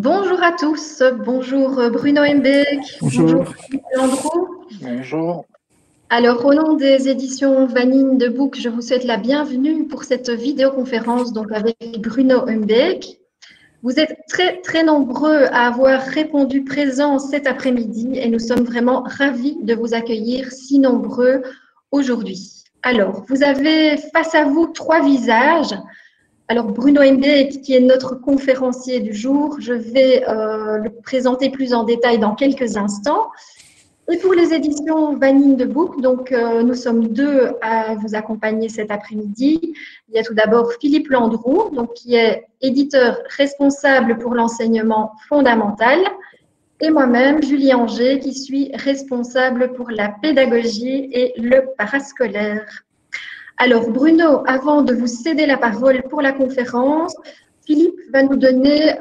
Bonjour à tous, bonjour Bruno Embeek, bonjour Bonjour. Landreau. Bonjour. Alors, au nom des éditions Vanine de Book, je vous souhaite la bienvenue pour cette vidéoconférence donc avec Bruno Embeek. Vous êtes très nombreux à avoir répondu présent cet après-midi et nous sommes vraiment ravis de vous accueillir si nombreux aujourd'hui. Alors, vous avez face à vous trois visages. Alors, Bruno Embeek, qui est notre conférencier du jour, je vais le présenter plus en détail dans quelques instants. Et pour les éditions Vanine de Book, donc nous sommes deux à vous accompagner cet après-midi. Il y a tout d'abord Philippe Landreau, donc, qui est éditeur responsable pour l'enseignement fondamental, et moi-même, Julie Anger, qui suis responsable pour la pédagogie et le parascolaire. Alors, Bruno, avant de vous céder la parole pour la conférence, Philippe va nous donner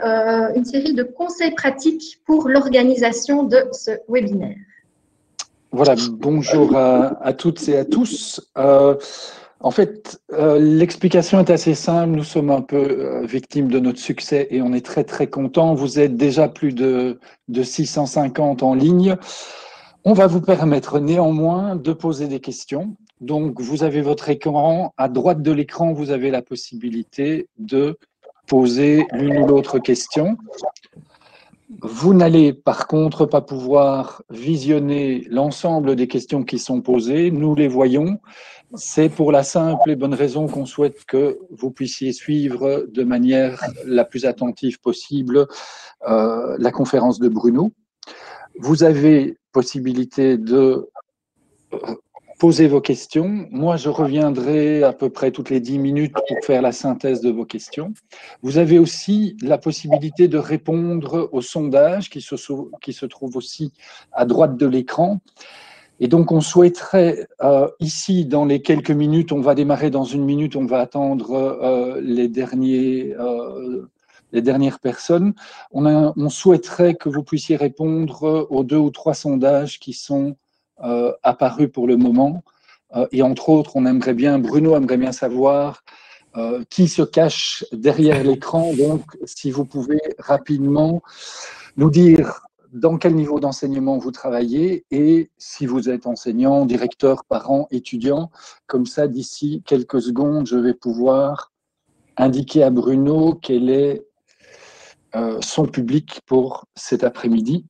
une série de conseils pratiques pour l'organisation de ce webinaire. Voilà, bonjour à toutes et à tous. En fait, l'explication est assez simple. Nous sommes un peu victimes de notre succès et on est très contents. Vous êtes déjà plus de 650 en ligne. On va vous permettre néanmoins de poser des questions. Donc, vous avez votre écran. À droite de l'écran, vous avez la possibilité de poser l'une ou l'autre question. Vous n'allez par contre pas pouvoir visionner l'ensemble des questions qui sont posées. Nous les voyons. C'est pour la simple et bonne raison qu'on souhaite que vous puissiez suivre de manière la plus attentive possible la conférence de Bruno. Vous avez possibilité de poser vos questions. Moi, je reviendrai à peu près toutes les 10 minutes pour faire la synthèse de vos questions. Vous avez aussi la possibilité de répondre au sondage qui se trouve aussi à droite de l'écran. Et donc, on souhaiterait ici, dans les quelques minutes, on va démarrer dans une minute, on va attendre les dernières personnes. On souhaiterait que vous puissiez répondre aux 2 ou 3 sondages qui sont apparus pour le moment. Et entre autres, Bruno aimerait bien savoir qui se cache derrière l'écran. Donc, si vous pouvez rapidement nous dire dans quel niveau d'enseignement vous travaillez et si vous êtes enseignant, directeur, parent, étudiant. Comme ça, d'ici quelques secondes, je vais pouvoir indiquer à Bruno quel est son public pour cet après-midi.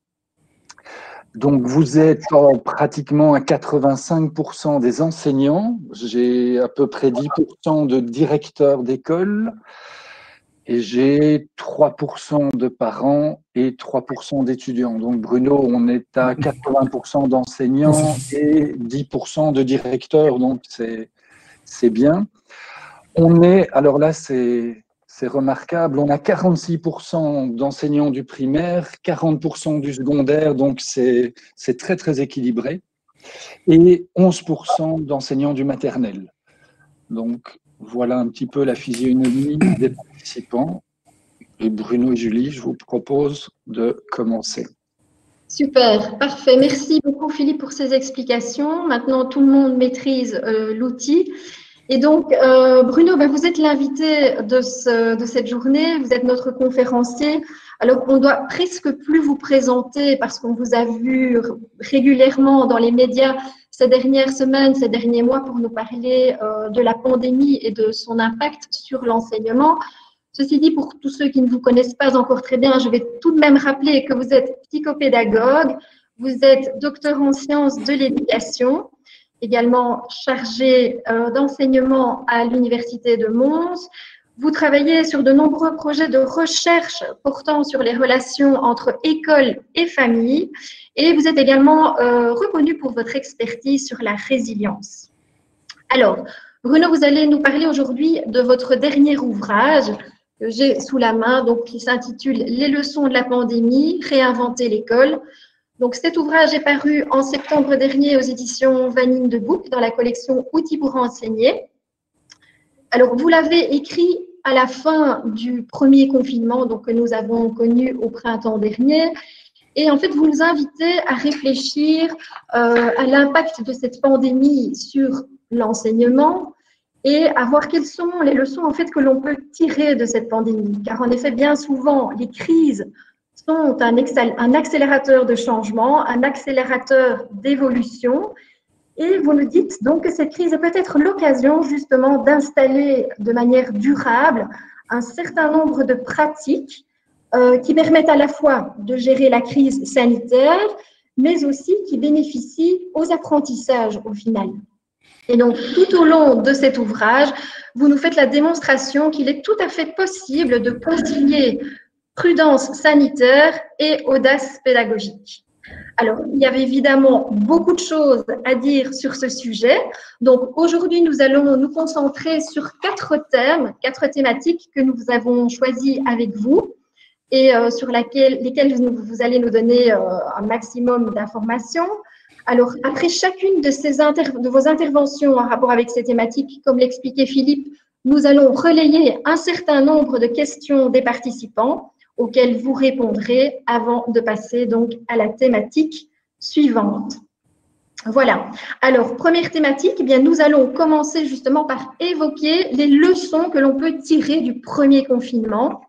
Donc, vous êtes pratiquement à 85% des enseignants. J'ai à peu près 10% de directeurs d'école et j'ai 3% de parents et 3% d'étudiants. Donc, Bruno, on est à 80% d'enseignants et 10% de directeurs. Donc, c'est bien. Alors là, c'est remarquable, on a 46% d'enseignants du primaire, 40% du secondaire, donc c'est très équilibré, et 11% d'enseignants du maternel. Donc voilà un petit peu la physionomie des participants. Et Bruno et Julie, je vous propose de commencer. Super, parfait. Merci beaucoup Philippe pour ces explications. Maintenant, tout le monde maîtrise l'outil. Et donc, Bruno, vous êtes l'invité de cette journée, vous êtes notre conférencier. Alors, on doit presque plus vous présenter parce qu'on vous a vu régulièrement dans les médias ces dernières semaines, ces derniers mois pour nous parler de la pandémie et de son impact sur l'enseignement. Ceci dit, pour tous ceux qui ne vous connaissent pas encore très bien, je vais tout de même rappeler que vous êtes psychopédagogue, vous êtes docteur en sciences de l'éducation, également chargé d'enseignement à l'Université de Mons. Vous travaillez sur de nombreux projets de recherche portant sur les relations entre école et famille et vous êtes également reconnu pour votre expertise sur la résilience. Alors, Bruno, vous allez nous parler aujourd'hui de votre dernier ouvrage que j'ai sous la main, donc qui s'intitule « Les leçons de la pandémie, réinventer l'école ». Donc, cet ouvrage est paru en septembre dernier aux éditions Vanine de Book dans la collection Outils pour enseigner. Alors, vous l'avez écrit à la fin du premier confinement donc, que nous avons connu au printemps dernier. Et en fait, vous nous invitez à réfléchir à l'impact de cette pandémie sur l'enseignement et à voir quelles sont les leçons en fait, que l'on peut tirer de cette pandémie. Car en effet, bien souvent, les crises sont un accélérateur de changement, un accélérateur d'évolution. Et vous nous dites donc que cette crise est peut-être l'occasion justement d'installer de manière durable un certain nombre de pratiques qui permettent à la fois de gérer la crise sanitaire, mais aussi qui bénéficient aux apprentissages au final. Et donc, tout au long de cet ouvrage, vous nous faites la démonstration qu'il est tout à fait possible de concilier prudence sanitaire et audace pédagogique. Alors, il y avait évidemment beaucoup de choses à dire sur ce sujet. Donc, aujourd'hui, nous allons nous concentrer sur 4 thèmes, 4 thématiques que nous avons choisis avec vous et sur lesquelles vous allez nous donner un maximum d'informations. Alors, après chacune de vos interventions en rapport avec ces thématiques, comme l'expliquait Philippe, nous allons relayer un certain nombre de questions des participants auxquelles vous répondrez avant de passer donc à la thématique suivante. Voilà. Alors, première thématique, eh bien, nous allons commencer justement par évoquer les leçons que l'on peut tirer du premier confinement.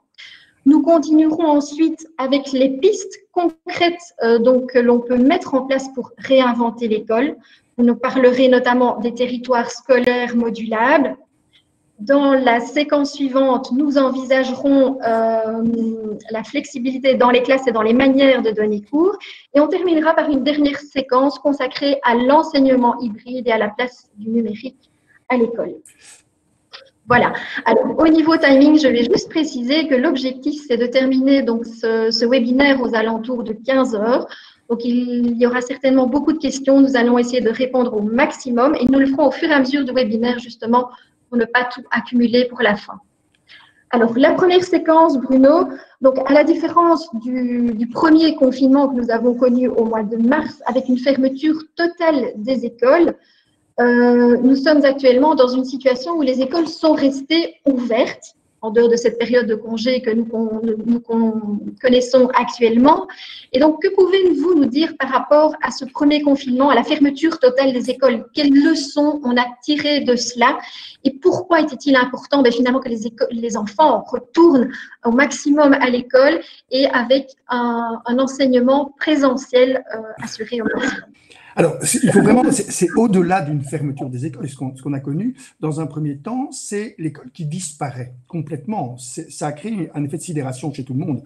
Nous continuerons ensuite avec les pistes concrètes donc, que l'on peut mettre en place pour réinventer l'école. Vous nous parlerez notamment des territoires scolaires modulables. Dans la séquence suivante, nous envisagerons la flexibilité dans les classes et dans les manières de donner cours. Et on terminera par une dernière séquence consacrée à l'enseignement hybride et à la place du numérique à l'école. Voilà. Alors, au niveau timing, je vais juste préciser que l'objectif, c'est de terminer donc ce webinaire aux alentours de 15 heures. Donc, il y aura certainement beaucoup de questions. Nous allons essayer de répondre au maximum et nous le ferons au fur et à mesure du webinaire, justement, pour ne pas tout accumuler pour la fin. Alors, la première séquence, Bruno, donc à la différence du premier confinement que nous avons connu au mois de mars, avec une fermeture totale des écoles, nous sommes actuellement dans une situation où les écoles sont restées ouvertes, en dehors de cette période de congé que nous connaissons actuellement. Et donc, que pouvez-vous nous dire par rapport à ce premier confinement, à la fermeture totale des écoles? Quelles leçons on a tirées de cela? Et pourquoi était-il important finalement que les enfants retournent au maximum à l'école et avec un enseignement présentiel assuré au maximum? Alors, il faut vraiment, c'est au-delà d'une fermeture des écoles. Ce qu'on a connu dans un premier temps, c'est l'école qui disparaît complètement. Ça a créé un effet de sidération chez tout le monde,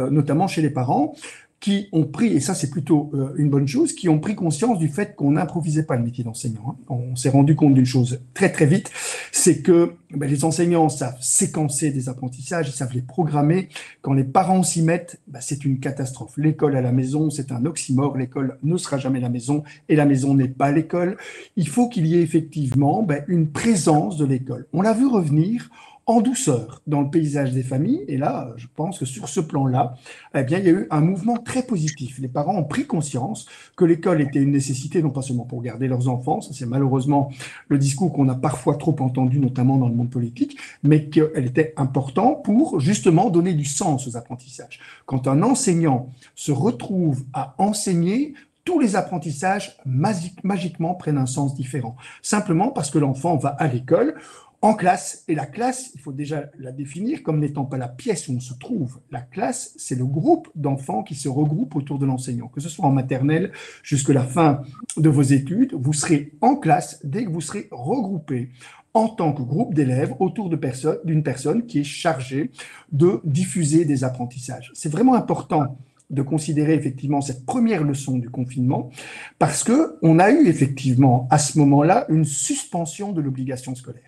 notamment chez les parents, qui ont pris, et ça c'est plutôt une bonne chose, qui ont pris conscience du fait qu'on n'improvisait pas le métier d'enseignant. On s'est rendu compte d'une chose très très vite, c'est que les enseignants savent séquencer des apprentissages, ils savent les programmer. Quand les parents s'y mettent, c'est une catastrophe. L'école à la maison, c'est un oxymore. L'école ne sera jamais la maison et la maison n'est pas l'école. Il faut qu'il y ait effectivement une présence de l'école. On l'a vu revenir en douceur dans le paysage des familles. Et là, je pense que sur ce plan-là, eh bien, il y a eu un mouvement très positif. Les parents ont pris conscience que l'école était une nécessité, non pas seulement pour garder leurs enfants, ça c'est malheureusement le discours qu'on a parfois trop entendu, notamment dans le monde politique, mais qu'elle était importante pour justement donner du sens aux apprentissages. Quand un enseignant se retrouve à enseigner, tous les apprentissages magiquement prennent un sens différent. Simplement parce que l'enfant va à l'école, en classe, et la classe, il faut déjà la définir comme n'étant pas la pièce où on se trouve. La classe, c'est le groupe d'enfants qui se regroupent autour de l'enseignant. Que ce soit en maternelle jusqu'à la fin de vos études, vous serez en classe dès que vous serez regroupés en tant que groupe d'élèves autour d'une personne qui est chargée de diffuser des apprentissages. C'est vraiment important de considérer effectivement cette première leçon du confinement parce qu'on a eu effectivement à ce moment-là une suspension de l'obligation scolaire.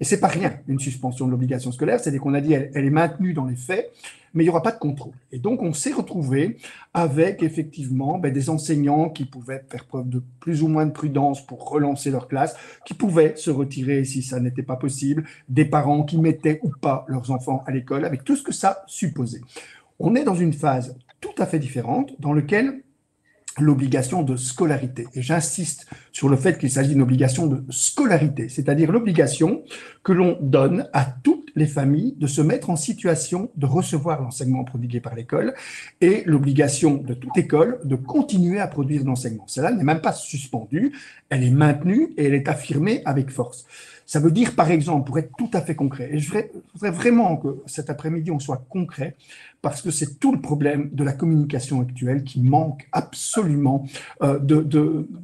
Et c'est pas rien, une suspension de l'obligation scolaire, c'est-à-dire qu'on a dit elle est maintenue dans les faits, mais il n'y aura pas de contrôle. Et donc, on s'est retrouvé avec effectivement des enseignants qui pouvaient faire preuve de plus ou moins de prudence pour relancer leur classe, qui pouvaient se retirer si ça n'était pas possible, des parents qui mettaient ou pas leurs enfants à l'école, avec tout ce que ça supposait. On est dans une phase tout à fait différente dans laquelle l'obligation de scolarité. Et j'insiste sur le fait qu'il s'agit d'une obligation de scolarité, c'est-à-dire l'obligation que l'on donne à toutes les familles de se mettre en situation de recevoir l'enseignement prodigué par l'école et l'obligation de toute école de continuer à produire l'enseignement. Celle-là n'est même pas suspendue, elle est maintenue et elle est affirmée avec force. Ça veut dire, par exemple, pour être tout à fait concret, et je voudrais vraiment que cet après-midi, on soit concret, parce que c'est tout le problème de la communication actuelle qui manque absolument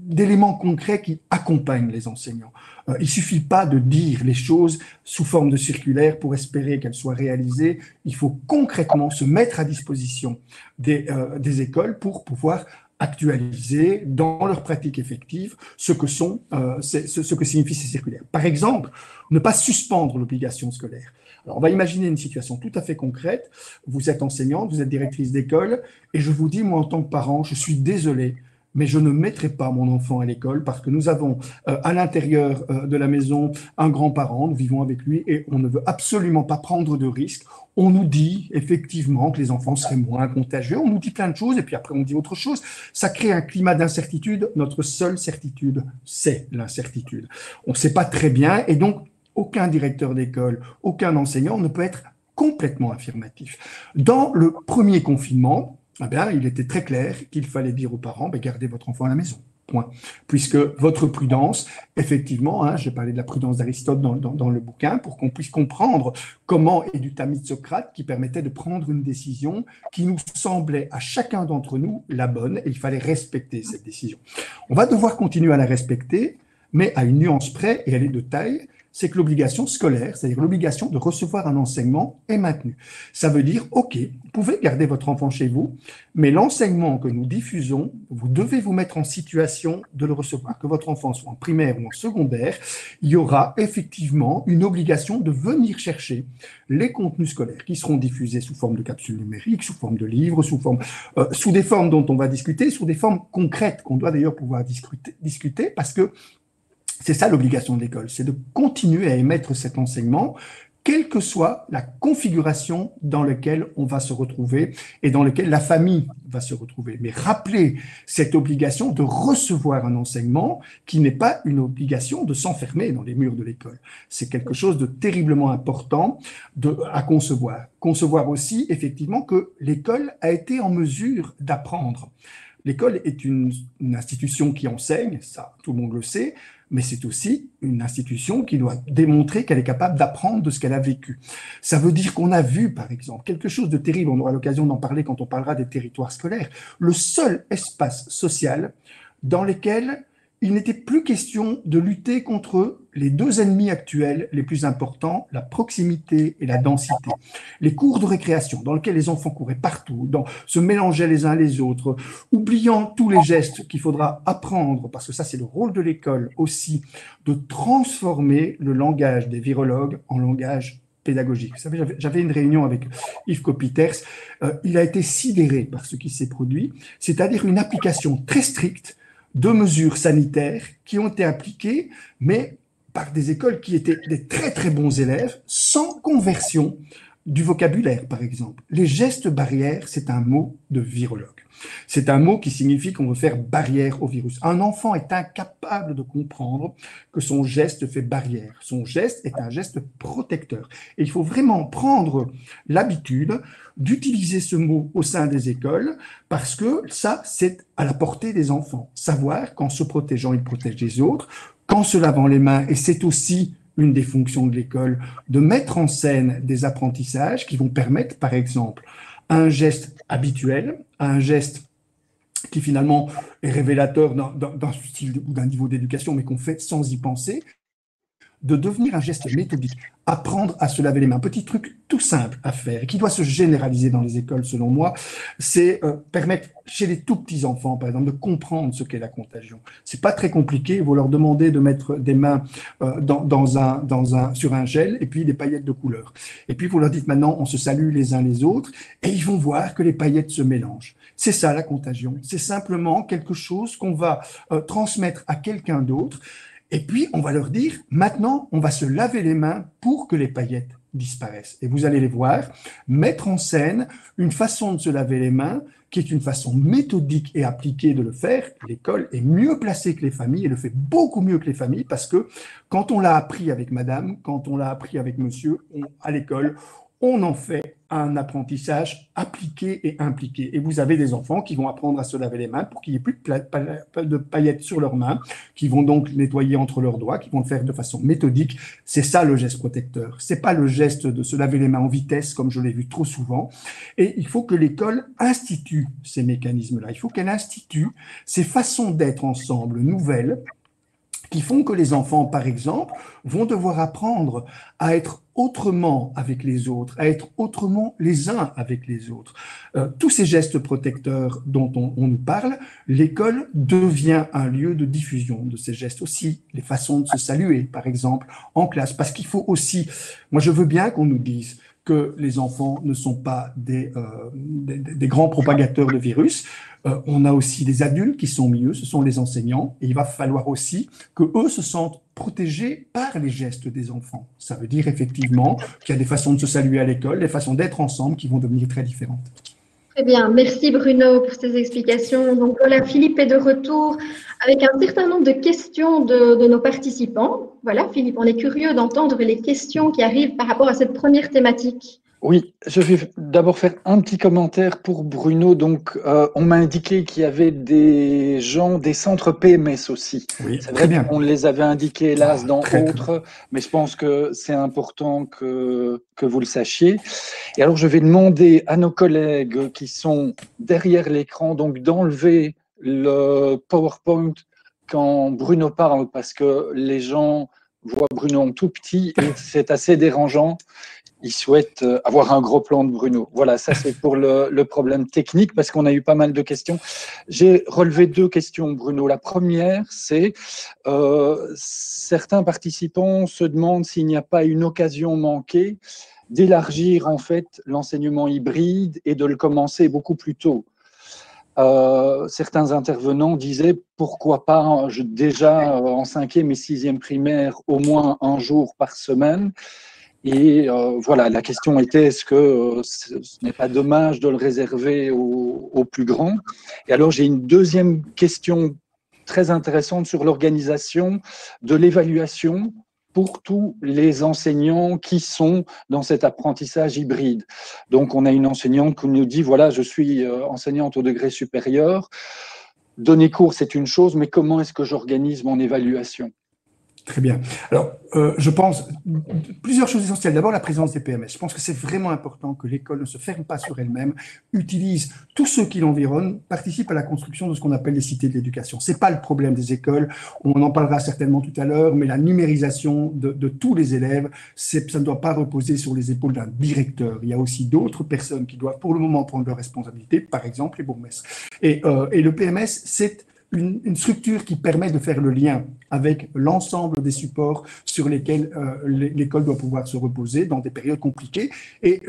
d'éléments concrets qui accompagnent les enseignants. Il ne suffit pas de dire les choses sous forme de circulaire pour espérer qu'elles soient réalisées. Il faut concrètement se mettre à disposition des écoles pour pouvoir actualiser dans leur pratique effective ce que signifient ces circulaires. Par exemple, ne pas suspendre l'obligation scolaire. Alors, on va imaginer une situation tout à fait concrète. Vous êtes enseignante, vous êtes directrice d'école, et je vous dis, moi, en tant que parent, je suis désolé, mais je ne mettrai pas mon enfant à l'école parce que nous avons à l'intérieur de la maison un grand-parent, nous vivons avec lui et on ne veut absolument pas prendre de risques. On nous dit effectivement que les enfants seraient moins contagieux, on nous dit plein de choses et puis après on dit autre chose. Ça crée un climat d'incertitude. Notre seule certitude, c'est l'incertitude. On ne sait pas très bien et donc aucun directeur d'école, aucun enseignant ne peut être complètement affirmatif. Dans le premier confinement, eh bien, il était très clair qu'il fallait dire aux parents, gardez votre enfant à la maison, point. Puisque votre prudence, effectivement, j'ai parlé de la prudence d'Aristote dans le bouquin, pour qu'on puisse comprendre comment, et du tamis de Socrate, qui permettait de prendre une décision qui nous semblait à chacun d'entre nous la bonne, et il fallait respecter cette décision. On va devoir continuer à la respecter, mais à une nuance près, et elle est de taille, c'est que l'obligation scolaire, c'est-à-dire l'obligation de recevoir un enseignement, est maintenue. Ça veut dire, OK, vous pouvez garder votre enfant chez vous, mais l'enseignement que nous diffusons, vous devez vous mettre en situation de le recevoir. Que votre enfant soit en primaire ou en secondaire, il y aura effectivement une obligation de venir chercher les contenus scolaires qui seront diffusés sous forme de capsules numériques, sous forme de livres, sous des formes dont on va discuter, sous des formes concrètes qu'on doit d'ailleurs pouvoir discuter parce que c'est ça l'obligation de l'école, c'est de continuer à émettre cet enseignement, quelle que soit la configuration dans laquelle on va se retrouver et dans laquelle la famille va se retrouver. Mais rappelez cette obligation de recevoir un enseignement qui n'est pas une obligation de s'enfermer dans les murs de l'école. C'est quelque chose de terriblement important à concevoir. Concevoir aussi, effectivement, que l'école a été en mesure d'apprendre. L'école est une institution qui enseigne, ça tout le monde le sait, mais c'est aussi une institution qui doit démontrer qu'elle est capable d'apprendre de ce qu'elle a vécu. Ça veut dire qu'on a vu, par exemple, quelque chose de terrible, on aura l'occasion d'en parler quand on parlera des territoires scolaires, le seul espace social dans lequel il n'était plus question de lutter contre les deux ennemis actuels les plus importants, la proximité et la densité. Les cours de récréation dans lesquels les enfants couraient partout, se mélangeaient les uns les autres, oubliant tous les gestes qu'il faudra apprendre, parce que ça c'est le rôle de l'école aussi, de transformer le langage des virologues en langage pédagogique. Vous savez, j'avais une réunion avec Yves Copiters, il a été sidéré par ce qui s'est produit, c'est-à-dire une application très stricte de mesures sanitaires qui ont été appliquées, mais par des écoles qui étaient des très très bons élèves, sans conversion du vocabulaire, par exemple. Les gestes barrières, c'est un mot de virologue. C'est un mot qui signifie qu'on veut faire barrière au virus. Un enfant est incapable de comprendre que son geste fait barrière. Son geste est un geste protecteur. Et il faut vraiment prendre l'habitude d'utiliser ce mot au sein des écoles parce que ça, c'est à la portée des enfants. Savoir qu'en se protégeant, ils protègent les autres, qu'en se lavant les mains, et c'est aussi une des fonctions de l'école, de mettre en scène des apprentissages qui vont permettre, par exemple, un geste habituel, un geste qui finalement est révélateur d'un style ou d'un niveau d'éducation, mais qu'on fait sans y penser, de devenir un geste méthodique, apprendre à se laver les mains. Petit truc tout simple à faire et qui doit se généraliser dans les écoles, selon moi, c'est permettre chez les tout petits enfants, par exemple, de comprendre ce qu'est la contagion. C'est pas très compliqué. Vous leur demandez de mettre des mains sur un gel et puis des paillettes de couleur. Et puis vous leur dites maintenant, on se salue les uns les autres et ils vont voir que les paillettes se mélangent. C'est ça la contagion. C'est simplement quelque chose qu'on va transmettre à quelqu'un d'autre. Et puis, on va leur dire, maintenant, on va se laver les mains pour que les paillettes disparaissent. Et vous allez les voir, mettre en scène une façon de se laver les mains qui est une façon méthodique et appliquée de le faire. L'école est mieux placée que les familles et le fait beaucoup mieux que les familles parce que quand on l'a appris avec madame, quand on l'a appris avec monsieur, à l'école, on en fait un apprentissage appliqué et impliqué. Et vous avez des enfants qui vont apprendre à se laver les mains pour qu'il n'y ait plus de paillettes sur leurs mains, qui vont donc nettoyer entre leurs doigts, qui vont le faire de façon méthodique. C'est ça le geste protecteur. C'est pas le geste de se laver les mains en vitesse, comme je l'ai vu trop souvent. Et il faut que l'école institue ces mécanismes-là. Il faut qu'elle institue ces façons d'être ensemble nouvelles, qui font que les enfants, par exemple, vont devoir apprendre à être autrement avec les autres, à être autrement les uns avec les autres. Tous ces gestes protecteurs dont on nous parle, l'école devient un lieu de diffusion de ces gestes aussi. Les façons de se saluer, par exemple, en classe. Parce qu'il faut aussi, moi je veux bien qu'on nous dise que les enfants ne sont pas des grands propagateurs de virus. On a aussi des adultes qui sont mieux, ce sont les enseignants, et il va falloir aussi que eux se sentent protégés par les gestes des enfants. Ça veut dire effectivement qu'il y a des façons de se saluer à l'école, des façons d'être ensemble qui vont devenir très différentes. Très bien, merci Bruno pour ces explications. Donc voilà, Philippe est de retour avec un certain nombre de questions de nos participants. Voilà, Philippe, on est curieux d'entendre les questions qui arrivent par rapport à cette première thématique. Oui, je vais d'abord faire un petit commentaire pour Bruno. Donc, on m'a indiqué qu'il y avait des gens, des centres PMS aussi. Oui, c'est vrai qu'on les avait indiqués, hélas, dans autres, mais je pense que c'est important que vous le sachiez. Et alors, je vais demander à nos collègues qui sont derrière l'écran, donc d'enlever le PowerPoint quand Bruno parle, parce que les gens voient Bruno en tout petit et c'est assez dérangeant. Ils souhaitent avoir un gros plan de Bruno. Voilà, ça c'est pour le problème technique, parce qu'on a eu pas mal de questions. J'ai relevé 2 questions, Bruno. La première, c'est certains participants se demandent s'il n'y a pas une occasion manquée d'élargir en fait l'enseignement hybride et de le commencer beaucoup plus tôt. Certains intervenants disaient pourquoi pas déjà en 5e et 6e primaire au moins un jour par semaine. Et voilà, la question était, est-ce que ce n'est pas dommage de le réserver aux plus grands? Et alors, j'ai une deuxième question très intéressante sur l'organisation de l'évaluation pour tous les enseignants qui sont dans cet apprentissage hybride. Donc, on a une enseignante qui nous dit, voilà, je suis enseignante au degré supérieur, donner cours, c'est une chose, mais comment est-ce que j'organise mon évaluation? Très bien. Alors, je pense plusieurs choses essentielles. D'abord, la présence des PMS. Je pense que c'est vraiment important que l'école ne se ferme pas sur elle-même, utilise tous ceux qui l'environnent, participe à la construction de ce qu'on appelle les cités de l'éducation. C'est pas le problème des écoles. On en parlera certainement tout à l'heure, mais la numérisation de tous les élèves, ça ne doit pas reposer sur les épaules d'un directeur. Il y a aussi d'autres personnes qui doivent pour le moment prendre leurs responsabilités, par exemple les bourgmestres. Et le PMS, c'est une structure qui permet de faire le lien avec l'ensemble des supports sur lesquels l'école doit pouvoir se reposer dans des périodes compliquées. Et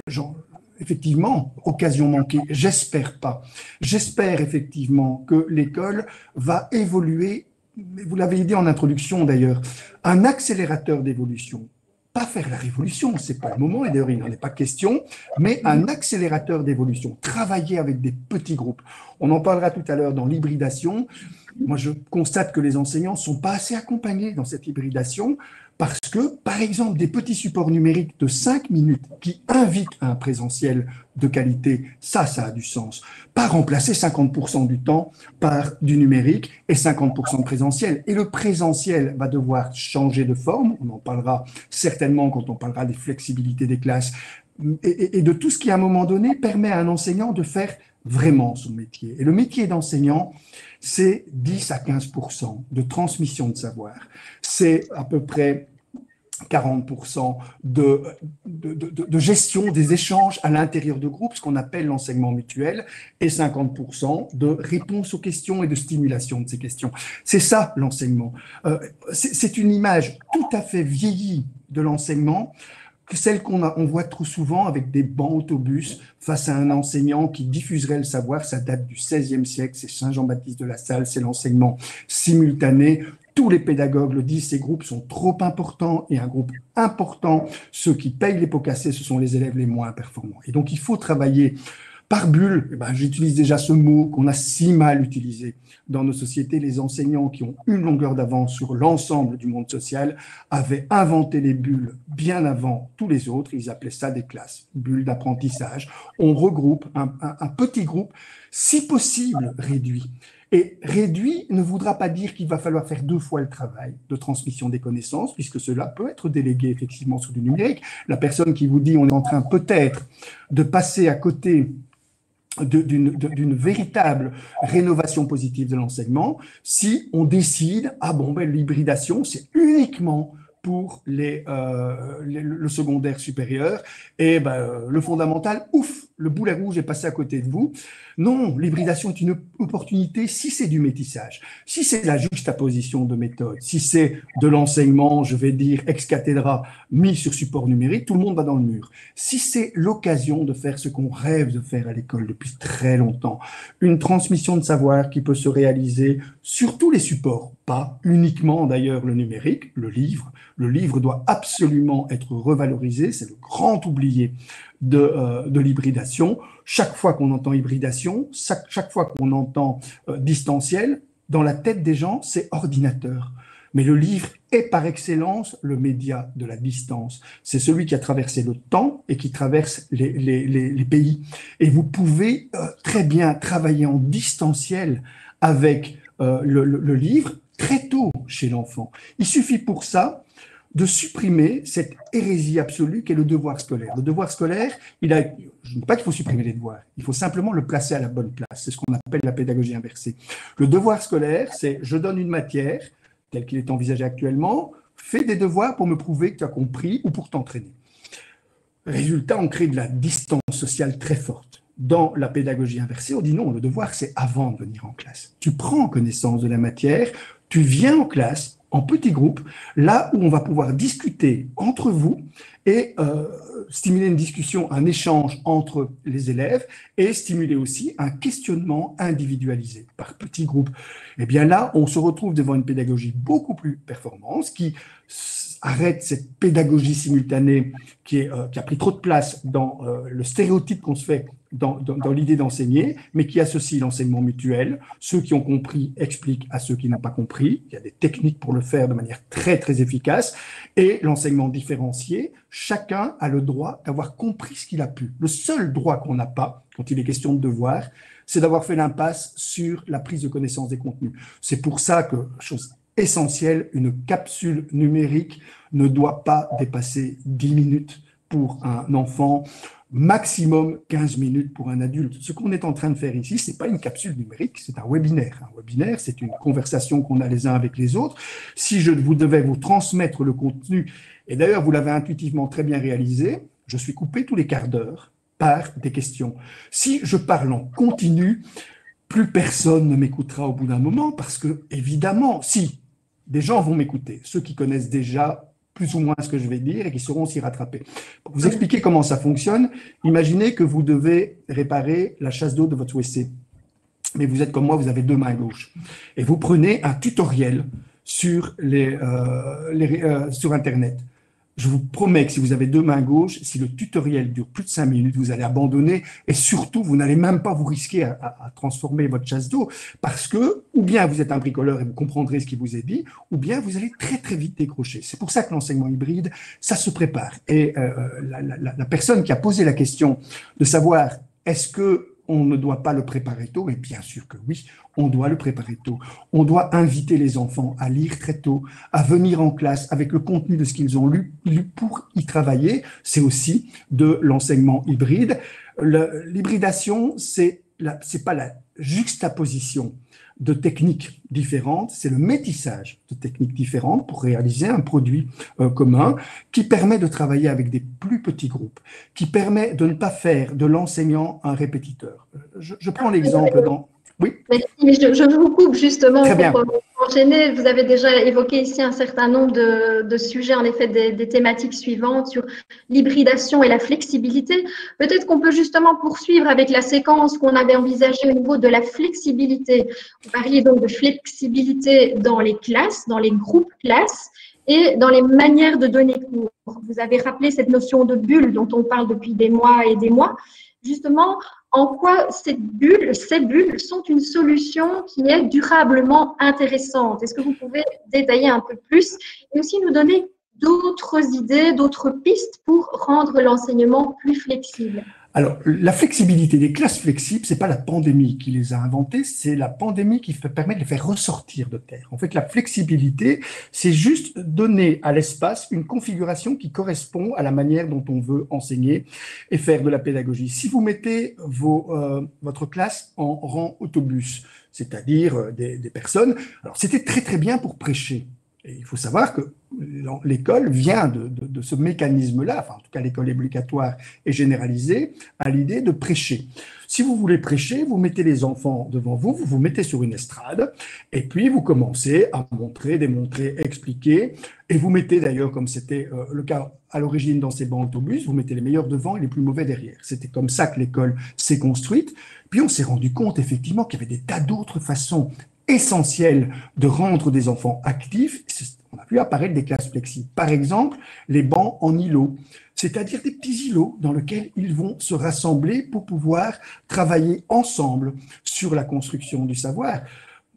effectivement, occasion manquée, j'espère pas. J'espère effectivement que l'école va évoluer, vous l'avez dit en introduction d'ailleurs, un accélérateur d'évolution. Pas faire la révolution, c'est pas le moment, et d'ailleurs il n'en est pas question, mais un accélérateur d'évolution, travailler avec des petits groupes. On en parlera tout à l'heure dans l'hybridation. Moi, je constate que les enseignants ne sont pas assez accompagnés dans cette hybridation parce que, par exemple, des petits supports numériques de 5 minutes qui invitent à un présentiel de qualité, ça a du sens. Pas remplacer 50% du temps par du numérique et 50% de présentiel. Et le présentiel va devoir changer de forme. On en parlera certainement quand on parlera des flexibilités des classes et de tout ce qui, à un moment donné, permet à un enseignant de faire vraiment son métier. Et le métier d'enseignant, c'est 10 à 15% de transmission de savoir. C'est à peu près 40% de gestion des échanges à l'intérieur de groupes, ce qu'on appelle l'enseignement mutuel, et 50% de réponse aux questions et de stimulation de ces questions. C'est ça l'enseignement. C'est une image tout à fait vieillie de l'enseignement, celle qu'on voit trop souvent avec des bancs autobus face à un enseignant qui diffuserait le savoir. Ça date du XVIe siècle, c'est Saint Jean-Baptiste de La Salle, c'est l'enseignement simultané. Tous les pédagogues le disent, ces groupes sont trop importants, et un groupe important, ceux qui payent les pots cassés, ce sont les élèves les moins performants. Et donc, il faut travailler Par bulle, eh ben, j'utilise déjà ce mot qu'on a si mal utilisé dans nos sociétés. Les enseignants qui ont une longueur d'avance sur l'ensemble du monde social avaient inventé les bulles bien avant tous les autres. Ils appelaient ça des classes, bulles d'apprentissage. On regroupe un petit groupe, si possible réduit. Et réduit ne voudra pas dire qu'il va falloir faire 2 fois le travail de transmission des connaissances, puisque cela peut être délégué effectivement sur du numérique. La personne qui vous dit on est en train peut-être de passer à côté d'une véritable rénovation positive de l'enseignement, si on décide, ah bon, ben, l'hybridation, c'est uniquement pour le secondaire supérieur, et ben, le fondamental, ouf, le boulet rouge est passé à côté de vous. Non, l'hybridation est une opportunité si c'est du métissage, si c'est la juxtaposition de méthodes, si c'est de l'enseignement, je vais dire, ex cathedra, mis sur support numérique, tout le monde va dans le mur. Si c'est l'occasion de faire ce qu'on rêve de faire à l'école depuis très longtemps, une transmission de savoir qui peut se réaliser sur tous les supports, pas uniquement d'ailleurs le numérique, le livre. Le livre doit absolument être revalorisé, c'est le grand oublié de l'hybridation. Chaque fois qu'on entend hybridation, chaque fois qu'on entend distanciel, dans la tête des gens, c'est ordinateur. Mais le livre est par excellence le média de la distance. C'est celui qui a traversé le temps et qui traverse les pays. Et vous pouvez très bien travailler en distanciel avec le livre très tôt chez l'enfant. Il suffit pour ça de supprimer cette hérésie absolue qu'est le devoir scolaire. Le devoir scolaire, je ne dis pas qu'il faut supprimer les devoirs, il faut simplement le placer à la bonne place. C'est ce qu'on appelle la pédagogie inversée. Le devoir scolaire, c'est je donne une matière, telle qu'il est envisagé actuellement, fais des devoirs pour me prouver que tu as compris ou pour t'entraîner. Résultat, on crée de la distance sociale très forte. Dans la pédagogie inversée, on dit non, le devoir, c'est avant de venir en classe. Tu prends connaissance de la matière, tu viens en classe, en petits groupes, là où on va pouvoir discuter entre vous et stimuler une discussion, un échange entre les élèves et stimuler aussi un questionnement individualisé par petits groupes. Et bien là, on se retrouve devant une pédagogie beaucoup plus performante qui arrête cette pédagogie simultanée qui a pris trop de place dans le stéréotype qu'on se fait dans l'idée d'enseigner, mais qui associe l'enseignement mutuel. Ceux qui ont compris expliquent à ceux qui n'ont pas compris. Il y a des techniques pour le faire de manière très, très efficace. Et l'enseignement différencié, chacun a le droit d'avoir compris ce qu'il a pu. Le seul droit qu'on n'a pas, quand il est question de devoir, c'est d'avoir fait l'impasse sur la prise de connaissance des contenus. C'est pour ça que, chose essentielle, une capsule numérique ne doit pas dépasser 10 minutes pour un enfant, maximum 15 minutes pour un adulte. Ce qu'on est en train de faire ici, ce n'est pas une capsule numérique, c'est un webinaire. Un webinaire, c'est une conversation qu'on a les uns avec les autres. Si vous devais vous transmettre le contenu, et d'ailleurs vous l'avez intuitivement très bien réalisé, je suis coupé tous les quarts d'heure par des questions. Si je parle en continu, plus personne ne m'écoutera au bout d'un moment parce que, évidemment, si des gens vont m'écouter, ceux qui connaissent déjà plus ou moins ce que je vais dire et qui sauront s'y rattraper. Pour vous expliquer comment ça fonctionne, imaginez que vous devez réparer la chasse d'eau de votre WC. Mais vous êtes comme moi, vous avez 2 mains gauches. Et vous prenez un tutoriel sur Internet. Je vous promets que si vous avez 2 mains gauches, si le tutoriel dure plus de 5 minutes, vous allez abandonner et surtout, vous n'allez même pas vous risquer à transformer votre chasse d'eau parce que, ou bien vous êtes un bricoleur et vous comprendrez ce qui vous est dit, ou bien vous allez très très vite décrocher. C'est pour ça que l'enseignement hybride, ça se prépare. Et la personne qui a posé la question de savoir est-ce que on ne doit pas le préparer tôt, et bien sûr que oui, on doit le préparer tôt. On doit inviter les enfants à lire très tôt, à venir en classe avec le contenu de ce qu'ils ont lu pour y travailler. C'est aussi de l'enseignement hybride. L'hybridation, c'est pas la juxtaposition de techniques différentes, c'est le métissage de techniques différentes pour réaliser un produit commun qui permet de travailler avec des plus petits groupes, qui permet de ne pas faire de l'enseignant un répétiteur. Je prends l'exemple dans... Oui. Mais je vous coupe justement pour enchaîner. Vous avez déjà évoqué ici un certain nombre de sujets, en effet, des thématiques suivantes sur l'hybridation et la flexibilité. Peut-être qu'on peut justement poursuivre avec la séquence qu'on avait envisagée au niveau de la flexibilité. Vous parliez donc de flexibilité dans les classes, dans les groupes classes et dans les manières de donner cours. Vous avez rappelé cette notion de bulle dont on parle depuis des mois et des mois. Justement, en quoi ces bulles sont une solution qui est durablement intéressante. Est-ce que vous pouvez détailler un peu plus et aussi nous donner d'autres idées, d'autres pistes pour rendre l'enseignement plus flexible? Alors, la flexibilité des classes flexibles, c'est pas la pandémie qui les a inventées, c'est la pandémie qui permet de les faire ressortir de terre. En fait, la flexibilité, c'est juste donner à l'espace une configuration qui correspond à la manière dont on veut enseigner et faire de la pédagogie. Si vous mettez votre classe en rang autobus, c'est-à-dire des personnes, alors c'était très très bien pour prêcher. Et il faut savoir que l'école vient de ce mécanisme-là, enfin en tout cas l'école obligatoire est généralisée à l'idée de prêcher. Si vous voulez prêcher, vous mettez les enfants devant vous, vous vous mettez sur une estrade et puis vous commencez à montrer, démontrer, expliquer et vous mettez d'ailleurs, comme c'était le cas à l'origine dans ces bancs autobus, vous mettez les meilleurs devant et les plus mauvais derrière. C'était comme ça que l'école s'est construite. Puis on s'est rendu compte effectivement qu'il y avait des tas d'autres façons essentiel de rendre des enfants actifs. On a vu apparaître des classes flexibles. Par exemple, les bancs en îlots, c'est-à-dire des petits îlots dans lesquels ils vont se rassembler pour pouvoir travailler ensemble sur la construction du savoir.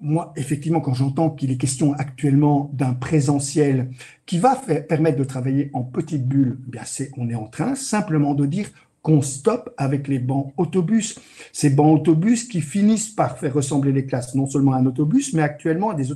Moi, effectivement, quand j'entends qu'il est question actuellement d'un présentiel qui va permettre de travailler en petites bulles, eh bien on est en train simplement de dire qu'on stoppe avec les bancs autobus. Ces bancs autobus qui finissent par faire ressembler les classes non seulement à un autobus, mais actuellement à des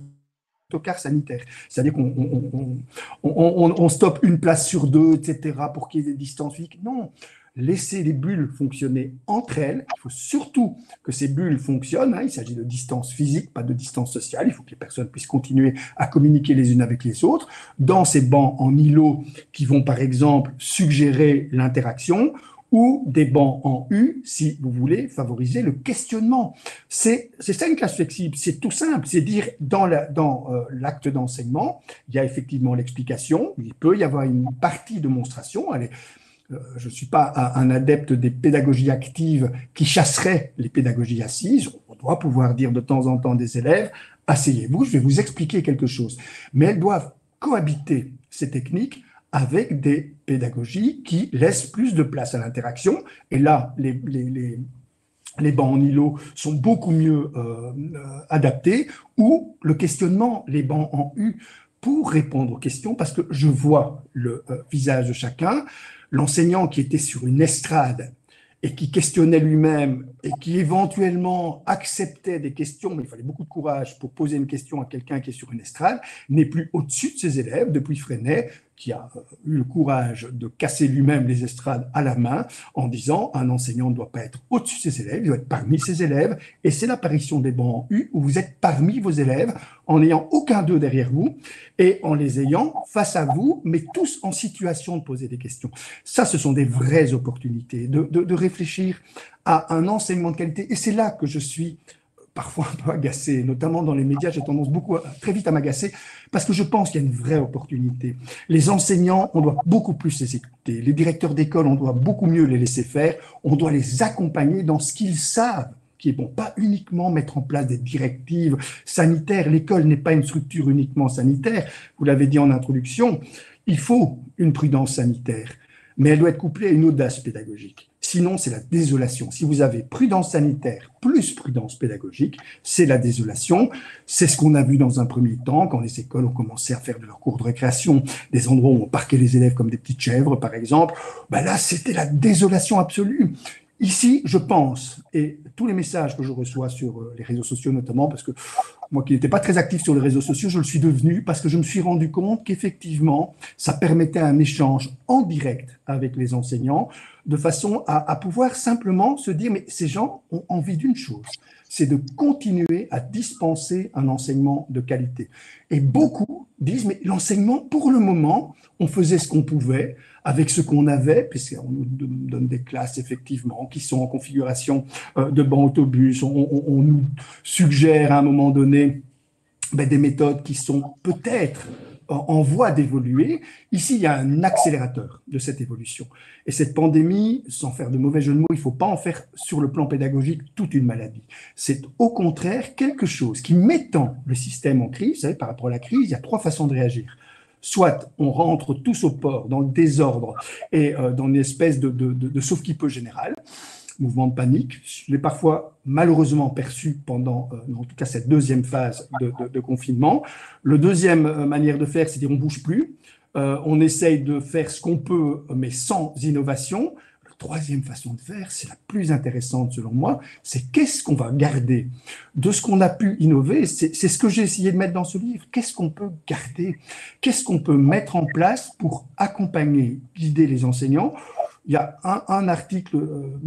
autocars sanitaires. C'est-à-dire qu'on stoppe une place sur deux, etc., pour qu'il y ait des distances physiques. Non, laissez les bulles fonctionner entre elles. Il faut surtout que ces bulles fonctionnent. Il s'agit de distance physique, pas de distance sociale. Il faut que les personnes puissent continuer à communiquer les unes avec les autres. Dans ces bancs en îlot qui vont, par exemple, suggérer l'interaction, ou des bancs en U, si vous voulez favoriser le questionnement. C'est ça une classe flexible, c'est tout simple, c'est dire dans l'acte d'enseignement, il y a effectivement l'explication, il peut y avoir une partie de monstration, je ne suis pas un adepte des pédagogies actives qui chasseraient les pédagogies assises, on doit pouvoir dire de temps en temps des élèves, asseyez-vous, je vais vous expliquer quelque chose, mais elles doivent cohabiter ces techniques avec des pédagogies qui laissent plus de place à l'interaction. Et là, les bancs en îlot sont beaucoup mieux adaptés, ou le questionnement, les bancs en U, pour répondre aux questions, parce que je vois le visage de chacun, l'enseignant qui était sur une estrade et qui questionnait lui-même et qui éventuellement acceptait des questions, mais il fallait beaucoup de courage pour poser une question à quelqu'un qui est sur une estrade, n'est plus au-dessus de ses élèves depuis Freinet, qui a eu le courage de casser lui-même les estrades à la main en disant un enseignant ne doit pas être au-dessus de ses élèves, il doit être parmi ses élèves, et c'est l'apparition des bancs en U où vous êtes parmi vos élèves en n'ayant aucun d'eux derrière vous et en les ayant face à vous, mais tous en situation de poser des questions. Ça, ce sont des vraies opportunités de réfléchir à un enseignement de qualité, et c'est là que je suis parfois un peu agacé, notamment dans les médias, j'ai tendance très vite à m'agacer, parce que je pense qu'il y a une vraie opportunité. Les enseignants, on doit beaucoup plus les écouter. Les directeurs d'école, on doit beaucoup mieux les laisser faire. On doit les accompagner dans ce qu'ils savent, qui est bon, pas uniquement mettre en place des directives sanitaires. L'école n'est pas une structure uniquement sanitaire. Vous l'avez dit en introduction, il faut une prudence sanitaire, mais elle doit être couplée à une audace pédagogique. Sinon, c'est la désolation. Si vous avez prudence sanitaire plus prudence pédagogique, c'est la désolation. C'est ce qu'on a vu dans un premier temps, quand les écoles ont commencé à faire de leurs cours de récréation, des endroits où on parquait les élèves comme des petites chèvres, par exemple. Ben là, c'était la désolation absolue. Ici, je pense, et tous les messages que je reçois sur les réseaux sociaux notamment, parce que moi qui n'étais pas très actif sur les réseaux sociaux, je le suis devenu parce que je me suis rendu compte qu'effectivement, ça permettait un échange en direct avec les enseignants, de façon à pouvoir simplement se dire, mais ces gens ont envie d'une chose, c'est de continuer à dispenser un enseignement de qualité. Et beaucoup disent, mais l'enseignement, pour le moment, on faisait ce qu'on pouvait, avec ce qu'on avait, puisqu'on nous donne des classes, effectivement, qui sont en configuration de bancs autobus, on nous suggère à un moment donné des méthodes qui sont peut-être en voie d'évoluer. Ici, il y a un accélérateur de cette évolution. Et cette pandémie, sans faire de mauvais jeu de mots, il ne faut pas en faire sur le plan pédagogique toute une maladie. C'est au contraire quelque chose qui, mettant le système en crise, vous savez, par rapport à la crise, il y a 3 façons de réagir. Soit on rentre tous au port dans le désordre et dans une espèce de sauve-qui-peut général, mouvement de panique. Je l'ai parfois malheureusement perçu pendant, en tout cas, cette deuxième phase de confinement. Le deuxième manière de faire, c'est dire on ne bouge plus. On essaye de faire ce qu'on peut, mais sans innovation. La troisième façon de faire, c'est la plus intéressante selon moi, c'est qu'est-ce qu'on va garder de ce qu'on a pu innover. C'est ce que j'ai essayé de mettre dans ce livre. Qu'est-ce qu'on peut garder? Qu'est-ce qu'on peut mettre en place pour accompagner, guider les enseignants? Il y a un article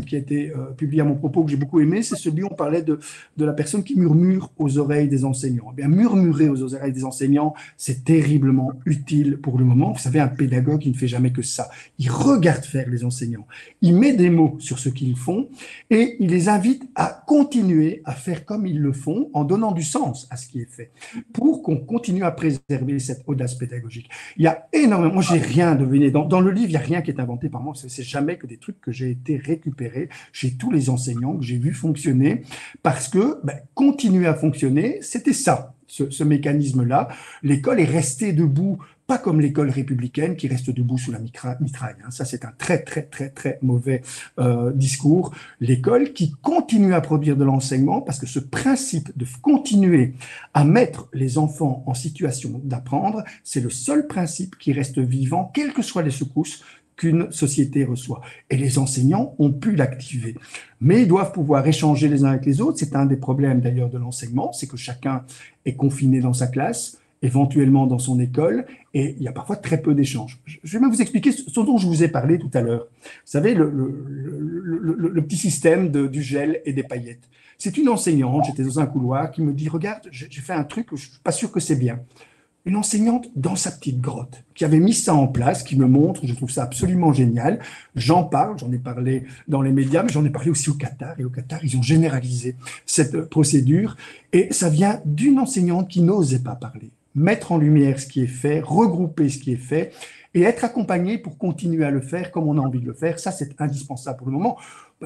qui a été publié à mon propos que j'ai beaucoup aimé, c'est celui où on parlait de la personne qui murmure aux oreilles des enseignants. Eh bien, murmurer aux oreilles des enseignants, c'est terriblement utile pour le moment. Vous savez, un pédagogue, il ne fait jamais que ça. Il regarde faire les enseignants. Il met des mots sur ce qu'ils font et il les invite à continuer à faire comme ils le font en donnant du sens à ce qui est fait pour qu'on continue à préserver cette audace pédagogique. Il y a énormément, moi j'ai rien deviné. Dans le livre, il n'y a rien qui est inventé par moi. C'est jamais que des trucs que j'ai été récupérés chez tous les enseignants que j'ai vu fonctionner parce que continuer à fonctionner, c'était ça, ce mécanisme-là. L'école est restée debout, pas comme l'école républicaine qui reste debout sous la mitraille. Ça, c'est un très, très, très, très mauvais discours. L'école qui continue à produire de l'enseignement parce que ce principe de continuer à mettre les enfants en situation d'apprendre, c'est le seul principe qui reste vivant, quelles que soient les secousses qu'une société reçoit. Et les enseignants ont pu l'activer. Mais ils doivent pouvoir échanger les uns avec les autres. C'est un des problèmes d'ailleurs de l'enseignement, c'est que chacun est confiné dans sa classe, éventuellement dans son école, et il y a parfois très peu d'échanges. Je vais même vous expliquer ce dont je vous ai parlé tout à l'heure. Vous savez, le petit système du gel et des paillettes. C'est une enseignante, j'étais dans un couloir, qui me dit « Regarde, j'ai fait un truc, je ne suis pas sûr que c'est bien ». Une enseignante dans sa petite grotte qui avait mis ça en place, qui me montre, je trouve ça absolument génial. J'en parle, j'en ai parlé dans les médias, mais j'en ai parlé aussi au Qatar. Et au Qatar, ils ont généralisé cette procédure. Et ça vient d'une enseignante qui n'osait pas parler. Mettre en lumière ce qui est fait, regrouper ce qui est fait et être accompagné pour continuer à le faire comme on a envie de le faire. Ça, c'est indispensable pour le moment.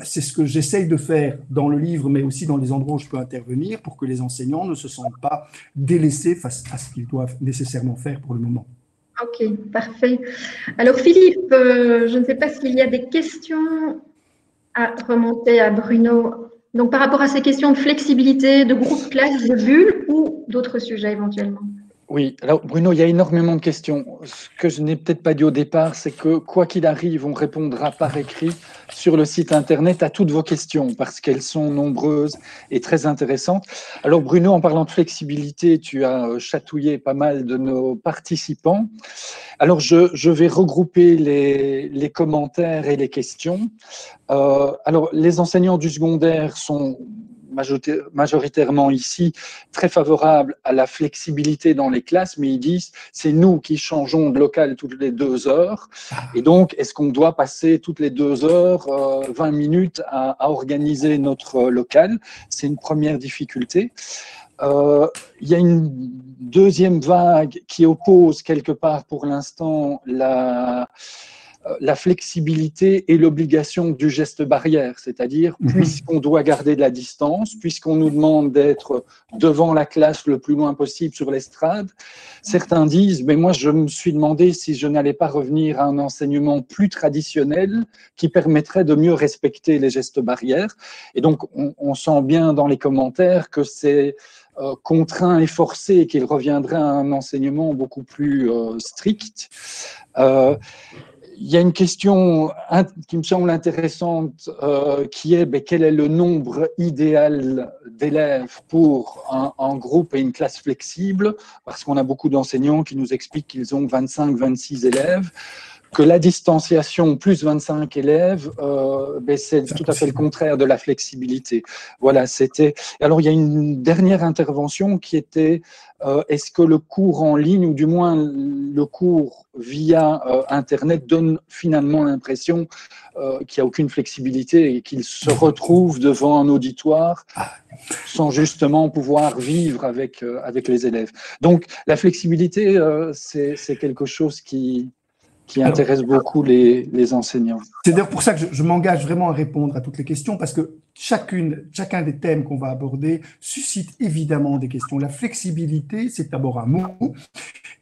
C'est ce que j'essaye de faire dans le livre, mais aussi dans les endroits où je peux intervenir pour que les enseignants ne se sentent pas délaissés face à ce qu'ils doivent nécessairement faire pour le moment. Ok, parfait. Alors Philippe, je ne sais pas s'il y a des questions à remonter à Bruno. Donc par rapport à ces questions de flexibilité, de groupe classe, de bulle ou d'autres sujets éventuellement. Oui, alors Bruno, il y a énormément de questions. Ce que je n'ai peut-être pas dit au départ, c'est que quoi qu'il arrive, on répondra par écrit sur le site internet à toutes vos questions parce qu'elles sont nombreuses et très intéressantes. Alors Bruno, en parlant de flexibilité, tu as chatouillé pas mal de nos participants. Alors je vais regrouper les commentaires et les questions. Alors les enseignants du secondaire sont majoritairement ici très favorables à la flexibilité dans les classes, mais ils disent c'est nous qui changeons de local toutes les 2 heures et donc est-ce qu'on doit passer toutes les 2 heures 20 minutes à organiser notre local? C'est une première difficulté. Il y a une deuxième vague qui oppose quelque part pour l'instant la flexibilité et l'obligation du geste barrière, c'est-à-dire puisqu'on doit garder de la distance, puisqu'on nous demande d'être devant la classe le plus loin possible sur l'estrade, certains disent, mais moi je me suis demandé si je n'allais pas revenir à un enseignement plus traditionnel qui permettrait de mieux respecter les gestes barrières. Et donc on sent bien dans les commentaires que c'est contraint et forcé, qu'il reviendrait à un enseignement beaucoup plus strict. Il y a une question qui me semble intéressante qui est quel est le nombre idéal d'élèves pour un groupe et une classe flexible, parce qu'on a beaucoup d'enseignants qui nous expliquent qu'ils ont 25-26 élèves, que la distanciation plus 25 élèves, c'est tout à fait le contraire de la flexibilité. Voilà, c'était. Alors il y a une dernière intervention qui était est-ce que le cours en ligne, ou du moins le cours via Internet, donne finalement l'impression qu'il n'y a aucune flexibilité et qu'il se retrouve devant un auditoire sans justement pouvoir vivre avec les élèves. Donc la flexibilité, c'est quelque chose qui qui intéresse beaucoup les enseignants. C'est d'ailleurs pour ça que je m'engage vraiment à répondre à toutes les questions, parce que chacun des thèmes qu'on va aborder suscite évidemment des questions. La flexibilité, c'est d'abord un mot,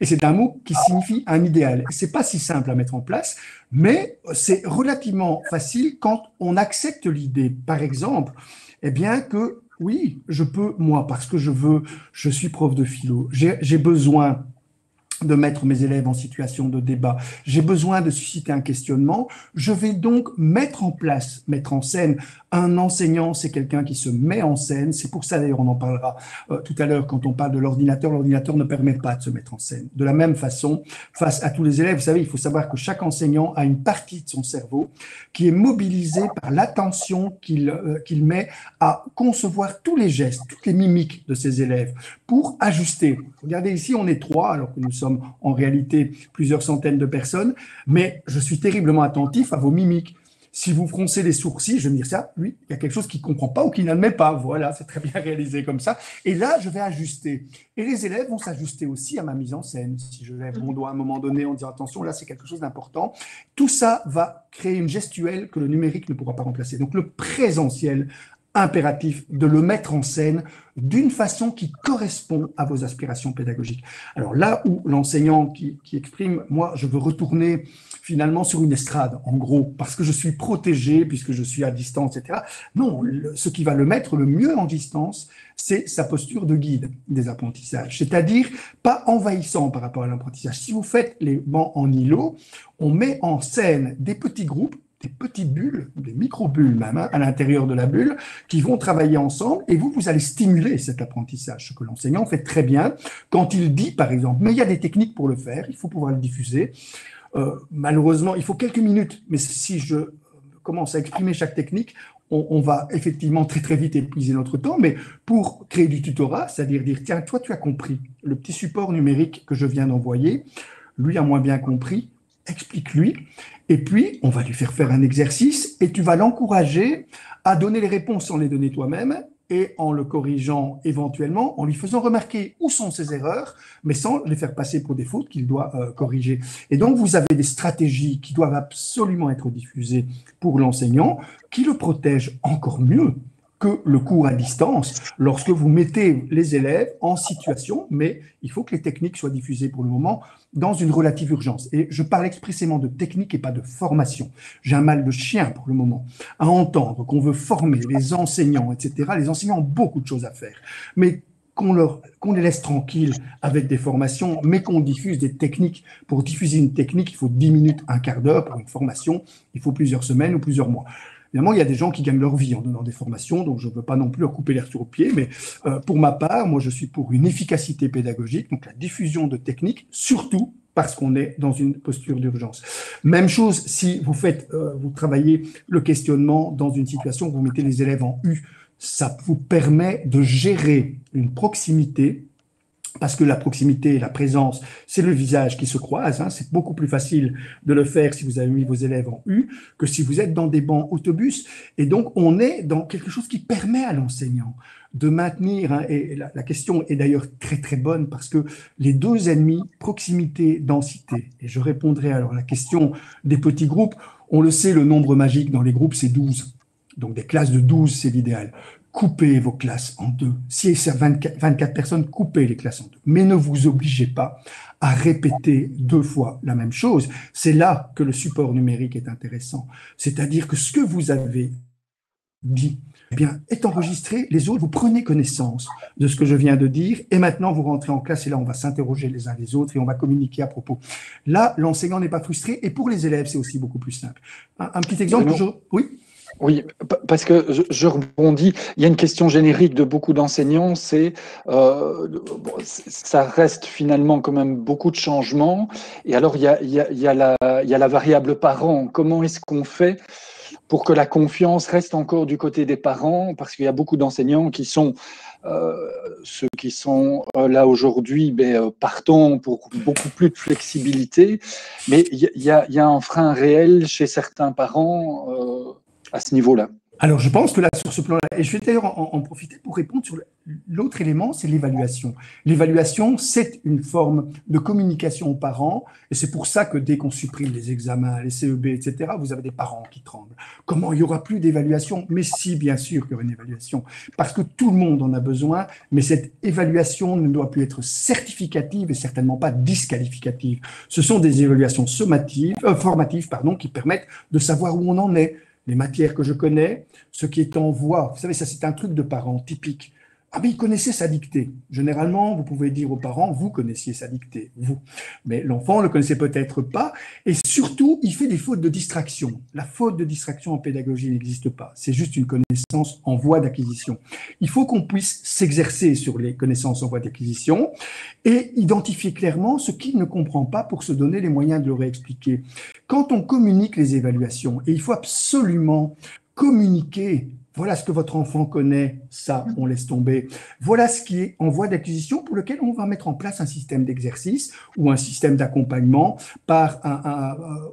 et c'est un mot qui signifie un idéal. C'est pas si simple à mettre en place, mais c'est relativement facile quand on accepte l'idée. Par exemple, eh bien que oui, je peux, moi, parce que je suis prof de philo, j'ai besoin de mettre mes élèves en situation de débat. J'ai besoin de susciter un questionnement. Je vais donc mettre en scène. Un enseignant, c'est quelqu'un qui se met en scène. C'est pour ça, d'ailleurs, on en parlera tout à l'heure quand on parle de l'ordinateur. L'ordinateur ne permet pas de se mettre en scène. De la même façon, face à tous les élèves, vous savez, il faut savoir que chaque enseignant a une partie de son cerveau qui est mobilisée par l'attention qu'il met à concevoir tous les gestes, toutes les mimiques de ses élèves pour ajuster. Regardez ici, on est 3, alors que nous sommes en réalité plusieurs centaines de personnes, mais je suis terriblement attentif à vos mimiques. Si vous froncez les sourcils, je vais me dire ça, lui, il y a quelque chose qu'il ne comprend pas ou qu'il n'admet pas. Voilà, c'est très bien réalisé comme ça. Et là, je vais ajuster. Et les élèves vont s'ajuster aussi à ma mise en scène. Si je lève mon doigt à un moment donné en disant attention, là, c'est quelque chose d'important. Tout ça va créer une gestuelle que le numérique ne pourra pas remplacer. Donc, le présentiel, impératif de le mettre en scène d'une façon qui correspond à vos aspirations pédagogiques. Alors là où l'enseignant qui exprime, moi, je veux retourner finalement sur une estrade, en gros, parce que je suis protégé, puisque je suis à distance, etc. Non, ce qui va le mettre le mieux en distance, c'est sa posture de guide des apprentissages, c'est-à-dire pas envahissant par rapport à l'apprentissage. Si vous faites les bancs en îlot, on met en scène des petits groupes, des petites bulles, des micro-bulles même, à l'intérieur de la bulle, qui vont travailler ensemble, et vous allez stimuler cet apprentissage, ce que l'enseignant fait très bien quand il dit, par exemple, mais il y a des techniques pour le faire, il faut pouvoir le diffuser. Malheureusement, il faut quelques minutes, mais si je commence à exprimer chaque technique, on va effectivement très très vite épuiser notre temps, mais pour créer du tutorat, c'est-à-dire dire, tiens, toi tu as compris, le petit support numérique que je viens d'envoyer, lui a moins bien compris, explique-lui, et puis on va lui faire un exercice, et tu vas l'encourager à donner les réponses sans les donner toi-même, et en le corrigeant éventuellement, en lui faisant remarquer où sont ses erreurs, mais sans les faire passer pour des fautes qu'il doit corriger. Et donc, vous avez des stratégies qui doivent absolument être diffusées pour l'enseignant, qui le protègent encore mieux que le cours à distance, lorsque vous mettez les élèves en situation, mais il faut que les techniques soient diffusées pour le moment dans une relative urgence. Et je parle expressément de technique et pas de formation. J'ai un mal de chien pour le moment à entendre qu'on veut former les enseignants, etc. Les enseignants ont beaucoup de choses à faire, mais qu'on les laisse tranquilles avec des formations, mais qu'on diffuse des techniques. Pour diffuser une technique, il faut 10 minutes, un quart d'heure. Pour une formation, il faut plusieurs semaines ou plusieurs mois. Évidemment, il y a des gens qui gagnent leur vie en donnant des formations, donc je ne veux pas non plus leur couper l'air sur le pied, mais pour ma part, moi, je suis pour une efficacité pédagogique, donc la diffusion de techniques, surtout parce qu'on est dans une posture d'urgence. Même chose si vous travaillez le questionnement dans une situation où vous mettez les élèves en U, ça vous permet de gérer une proximité, parce que la proximité et la présence, c'est le visage qui se croise. C'est beaucoup plus facile de le faire si vous avez mis vos élèves en U que si vous êtes dans des bancs autobus. Et donc, on est dans quelque chose qui permet à l'enseignant de maintenir, et la question est d'ailleurs très très bonne parce que les deux ennemis, proximité, densité, et je répondrai alors à la question des petits groupes, on le sait, le nombre magique dans les groupes, c'est 12. Donc, des classes de 12, c'est l'idéal. Coupez vos classes en deux. Si c'est 24 personnes, coupez les classes en deux. Mais ne vous obligez pas à répéter 2 fois la même chose. C'est là que le support numérique est intéressant. C'est-à-dire que ce que vous avez dit est enregistré. Les autres, vous prenez connaissance de ce que je viens de dire et maintenant vous rentrez en classe et là, on va s'interroger les uns les autres et on va communiquer à propos. Là, l'enseignant n'est pas frustré et pour les élèves, c'est aussi beaucoup plus simple. Un petit exemple. Oui. Oui, parce que je rebondis. Il y a une question générique de beaucoup d'enseignants, c'est ça reste finalement quand même beaucoup de changements. Et alors il y a la variable parent. Comment est-ce qu'on fait pour que la confiance reste encore du côté des parents? Parce qu'il y a beaucoup d'enseignants qui sont ceux qui sont là aujourd'hui, partants pour beaucoup plus de flexibilité. Mais il y a un frein réel chez certains parents. À ce niveau-là. Alors, je pense que là, sur ce plan-là, et je vais d'ailleurs en profiter pour répondre sur l'autre élément, c'est l'évaluation. L'évaluation, c'est une forme de communication aux parents, et c'est pour ça que dès qu'on supprime les examens, les CEB, etc., vous avez des parents qui tremblent. Comment il n'y aura plus d'évaluation? Mais si, bien sûr qu'il y aura une évaluation, parce que tout le monde en a besoin, mais cette évaluation ne doit plus être certificative et certainement pas disqualificative. Ce sont des évaluations formatives, qui permettent de savoir où on en est. Les matières que je connais, ce qui est en voie. Vous savez, ça c'est un truc de parents typique. Ah mais il connaissait sa dictée. Généralement, vous pouvez dire aux parents, vous connaissiez sa dictée, vous. Mais l'enfant ne le connaissait peut-être pas. Et surtout, il fait des fautes de distraction. La faute de distraction en pédagogie n'existe pas. C'est juste une connaissance en voie d'acquisition. Il faut qu'on puisse s'exercer sur les connaissances en voie d'acquisition et identifier clairement ce qu'il ne comprend pas pour se donner les moyens de le réexpliquer. Quand on communique les évaluations, et il faut absolument communiquer, voilà ce que votre enfant connaît, ça, on laisse tomber. Voilà ce qui est en voie d'acquisition pour lequel on va mettre en place un système d'exercice ou un système d'accompagnement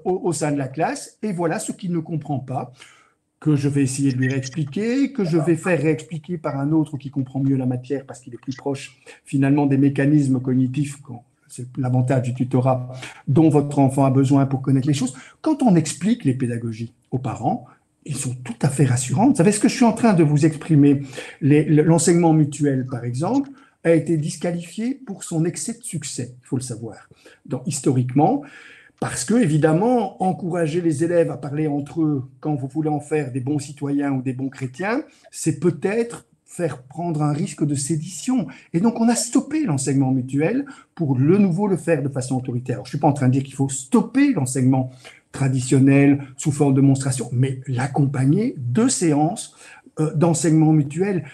au sein de la classe. Et voilà ce qu'il ne comprend pas, que je vais essayer de lui réexpliquer, que je vais faire réexpliquer par un autre qui comprend mieux la matière parce qu'il est plus proche finalement des mécanismes cognitifs. C'est l'avantage du tutorat dont votre enfant a besoin pour connaître les choses. Quand on explique les pédagogies aux parents, ils sont tout à fait rassurants. Vous savez ce que je suis en train de vous exprimer? L'enseignement mutuel, par exemple, a été disqualifié pour son excès de succès, il faut le savoir. Donc, historiquement, parce que, évidemment, encourager les élèves à parler entre eux quand vous voulez en faire des bons citoyens ou des bons chrétiens, c'est peut-être faire prendre un risque de sédition. Et donc, on a stoppé l'enseignement mutuel pour de nouveau le faire de façon autoritaire. Alors, je ne suis pas en train de dire qu'il faut stopper l'enseignement traditionnel sous forme de monstration, mais l'accompagner de séances d'enseignement mutuel.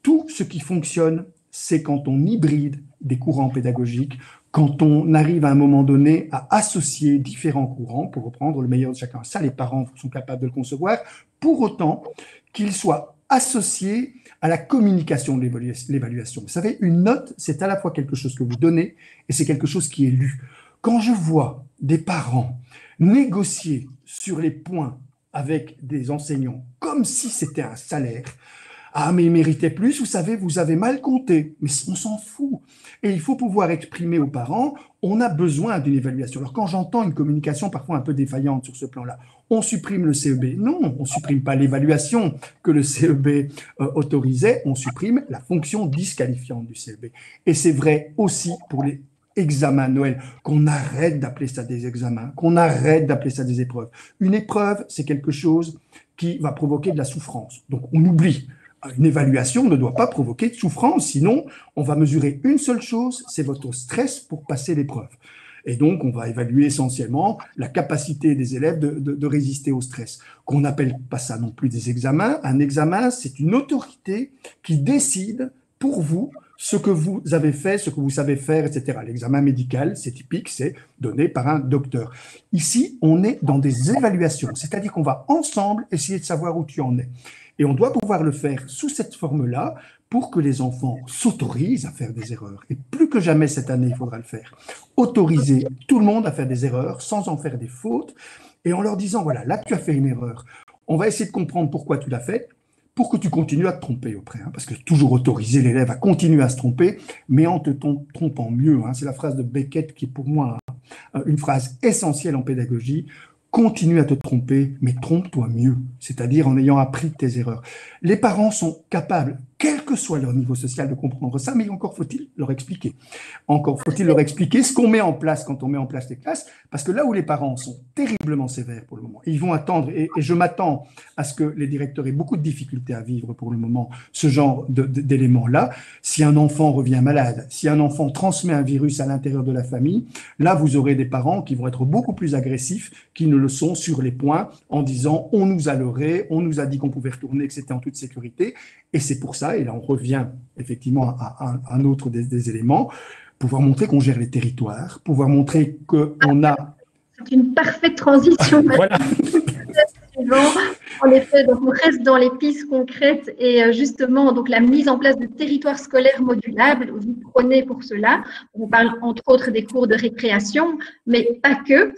Tout ce qui fonctionne, c'est quand on hybride des courants pédagogiques, quand on arrive à un moment donné à associer différents courants pour reprendre le meilleur de chacun. Ça, les parents sont capables de le concevoir, pour autant qu'ils soient associés à la communication de l'évaluation. Vous savez, une note, c'est à la fois quelque chose que vous donnez et c'est quelque chose qui est lu. Quand je vois des parents négocier sur les points avec des enseignants comme si c'était un salaire, ah, mais il méritait plus, vous savez, vous avez mal compté. Mais on s'en fout. Et il faut pouvoir exprimer aux parents, on a besoin d'une évaluation. Alors, quand j'entends une communication parfois un peu défaillante sur ce plan-là, on supprime le CEB. Non, on ne supprime pas l'évaluation que le CEB autorisait, on supprime la fonction disqualifiante du CEB. Et c'est vrai aussi pour les examens de Noël, qu'on arrête d'appeler ça des examens, qu'on arrête d'appeler ça des épreuves. Une épreuve, c'est quelque chose qui va provoquer de la souffrance. Donc, on oublie. Une évaluation ne doit pas provoquer de souffrance, sinon on va mesurer une seule chose, c'est votre stress pour passer l'épreuve. Et donc, on va évaluer essentiellement la capacité des élèves de résister au stress. Qu'on n'appelle pas ça non plus des examens. Un examen, c'est une autorité qui décide pour vous ce que vous avez fait, ce que vous savez faire, etc. L'examen médical, c'est typique, c'est donné par un docteur. Ici, on est dans des évaluations, c'est-à-dire qu'on va ensemble essayer de savoir où tu en es. Et on doit pouvoir le faire sous cette forme-là pour que les enfants s'autorisent à faire des erreurs. Et plus que jamais cette année, il faudra le faire. Autoriser tout le monde à faire des erreurs sans en faire des fautes et en leur disant, voilà, là tu as fait une erreur. On va essayer de comprendre pourquoi tu l'as faite pour que tu continues à te tromper après. Parce que toujours autoriser l'élève à continuer à se tromper, mais en te trompant mieux. C'est la phrase de Beckett qui est pour moi une phrase essentielle en pédagogie. Continue à te tromper, mais trompe-toi mieux, c'est-à-dire en ayant appris de tes erreurs. Les parents sont capables, quel que soit leur niveau social, de comprendre ça, mais encore faut-il leur expliquer. Encore faut-il leur expliquer ce qu'on met en place quand on met en place les classes, parce que là où les parents sont terriblement sévères pour le moment, ils vont attendre, et je m'attends à ce que les directeurs aient beaucoup de difficultés à vivre pour le moment ce genre d'éléments-là. Si un enfant revient malade, si un enfant transmet un virus à l'intérieur de la famille, là vous aurez des parents qui vont être beaucoup plus agressifs qu'ils ne le sont sur les points en disant on nous a leurré, on nous a dit qu'on pouvait retourner, que c'était en toute sécurité. Et c'est pour ça, et là on revient effectivement à un autre des éléments, pouvoir montrer qu'on gère les territoires, pouvoir montrer qu'on a... C'est une parfaite transition. Voilà. En effet, donc on reste dans les pistes concrètes et justement donc la mise en place de territoires scolaires modulables, vous prenez pour cela. On parle entre autres des cours de récréation, mais pas que.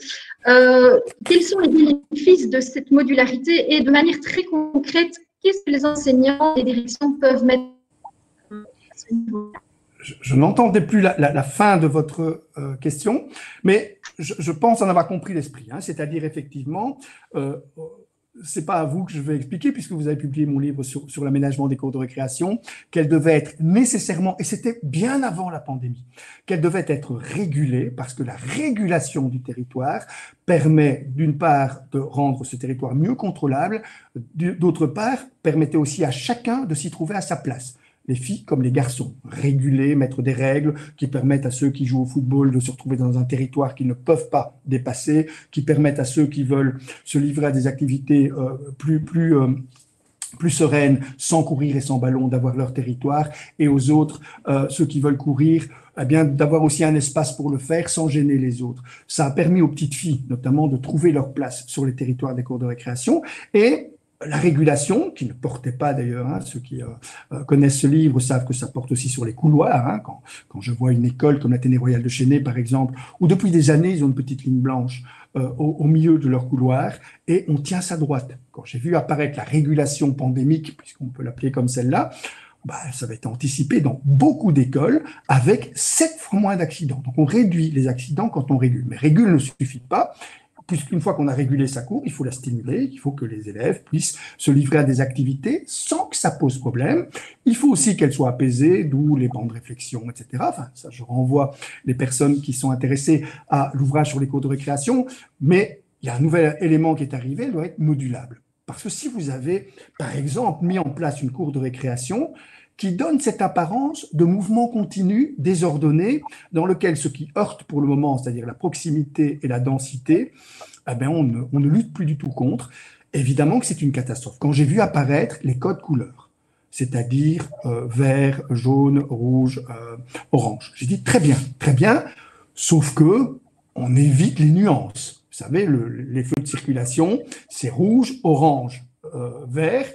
Quels sont les bénéfices de cette modularité et de manière très concrète, qu'est-ce que les enseignants et les directions peuvent mettre à ce niveau? Je n'entendais plus la fin de votre question, mais je pense en avoir compris l'esprit. Hein, c'est-à-dire, effectivement, c'est pas à vous que je vais expliquer, puisque vous avez publié mon livre sur l'aménagement des cours de récréation, qu'elle devait être nécessairement, et c'était bien avant la pandémie, qu'elle devait être régulée, parce que la régulation du territoire permet, d'une part, de rendre ce territoire mieux contrôlable, d'autre part, permettait aussi à chacun de s'y trouver à sa place. Les filles comme les garçons, réguler, mettre des règles qui permettent à ceux qui jouent au football de se retrouver dans un territoire qu'ils ne peuvent pas dépasser, qui permettent à ceux qui veulent se livrer à des activités plus sereines, sans courir et sans ballon, d'avoir leur territoire, et aux autres, ceux qui veulent courir, eh bien, d'avoir aussi un espace pour le faire sans gêner les autres. Ça a permis aux petites filles, notamment, de trouver leur place sur les territoires des cours de récréation, et la régulation, qui ne portait pas d'ailleurs, hein, ceux qui connaissent ce livre savent que ça porte aussi sur les couloirs. Hein, quand je vois une école comme l'Athénée Royal de Chennai, par exemple, où depuis des années, ils ont une petite ligne blanche au milieu de leur couloir et on tient sa droite. Quand j'ai vu apparaître la régulation pandémique, puisqu'on peut l'appeler comme celle-là, bah, ça va être anticipé dans beaucoup d'écoles avec 7 fois moins d'accidents. Donc on réduit les accidents quand on régule. Mais régule ne suffit pas. Puisqu'une fois qu'on a régulé sa cour, il faut la stimuler, il faut que les élèves puissent se livrer à des activités sans que ça pose problème. Il faut aussi qu'elles soient apaisées, d'où les bancs de réflexion, etc. Enfin, ça, je renvoie les personnes qui sont intéressées à l'ouvrage sur les cours de récréation, mais il y a un nouvel élément qui est arrivé, il doit être modulable. Parce que si vous avez, par exemple, mis en place une cour de récréation qui donne cette apparence de mouvement continu, désordonné, dans lequel ce qui heurte pour le moment, c'est-à-dire la proximité et la densité, eh bien on ne lutte plus du tout contre. Évidemment que c'est une catastrophe. Quand j'ai vu apparaître les codes couleurs, c'est-à-dire vert, jaune, rouge, orange, j'ai dit très bien, sauf que on évite les nuances. Vous savez, les feux de circulation, c'est rouge, orange, vert.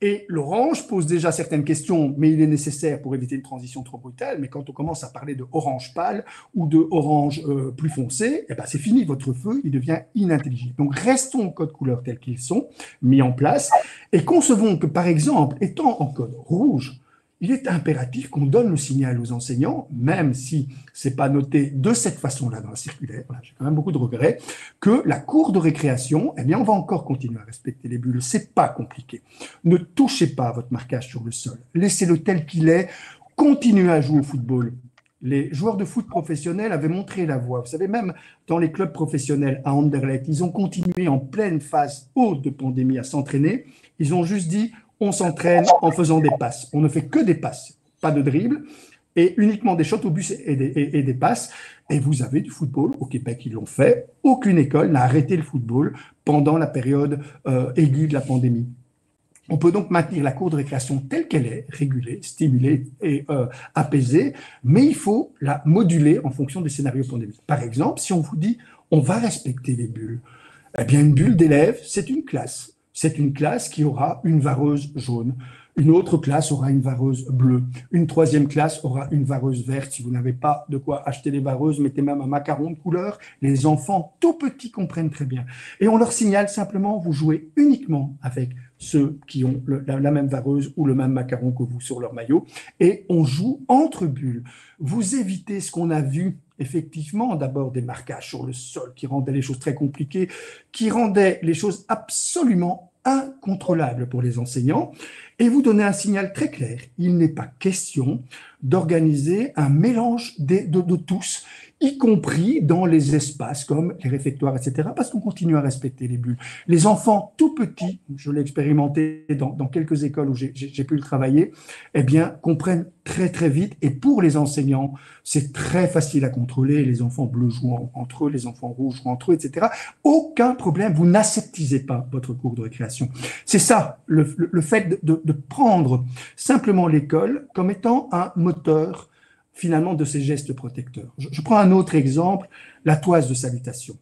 Et l'orange pose déjà certaines questions, mais il est nécessaire pour éviter une transition trop brutale. Mais quand on commence à parler de orange pâle ou de orange plus foncé, eh ben c'est fini, votre feu, il devient inintelligible. Donc restons aux codes couleurs tels qu'ils sont mis en place et concevons que, par exemple, étant en code rouge, il est impératif qu'on donne le signal aux enseignants, même si ce n'est pas noté de cette façon-là dans la circulaire, voilà, j'ai quand même beaucoup de regrets, que la cour de récréation, eh bien, on va encore continuer à respecter les bulles, c'est pas compliqué. Ne touchez pas à votre marquage sur le sol, laissez-le tel qu'il est, continuez à jouer au football. Les joueurs de foot professionnels avaient montré la voie. Vous savez, même dans les clubs professionnels à Anderlecht, ils ont continué en pleine phase haute de pandémie à s'entraîner. Ils ont juste dit on s'entraîne en faisant des passes. On ne fait que des passes, pas de dribble, et uniquement des shots au but et des passes. Et vous avez du football. Au Québec, ils l'ont fait. Aucune école n'a arrêté le football pendant la période aiguë de la pandémie. On peut donc maintenir la cour de récréation telle qu'elle est, régulée, stimulée et apaisée, mais il faut la moduler en fonction des scénarios pandémiques. Par exemple, si on vous dit on va respecter les bulles, eh bien une bulle d'élèves, c'est une classe. C'est une classe qui aura une vareuse jaune. Une autre classe aura une vareuse bleue. Une troisième classe aura une vareuse verte. Si vous n'avez pas de quoi acheter les vareuses, mettez même un macaron de couleur. Les enfants tout petits comprennent très bien. Et on leur signale simplement, vous jouez uniquement avec ceux qui ont la même vareuse ou le même macaron que vous sur leur maillot. Et on joue entre bulles. Vous évitez ce qu'on a vu effectivement, d'abord des marquages sur le sol qui rendaient les choses très compliquées, qui rendaient les choses absolument incontrôlables pour les enseignants, et vous donnez un signal très clair. Il n'est pas question d'organiser un mélange de tous, y compris dans les espaces comme les réfectoires, etc., parce qu'on continue à respecter les bulles. Les enfants tout petits, je l'ai expérimenté dans quelques écoles où j'ai pu le travailler, eh bien, comprennent très très vite, et pour les enseignants, c'est très facile à contrôler, les enfants bleus jouent entre eux, les enfants rouges jouent entre eux, etc. Aucun problème, vous n'aseptisez pas votre cours de récréation. C'est ça, le fait de prendre simplement l'école comme étant un moteur finalement de ces gestes protecteurs. Je prends un autre exemple, la toise de salutation.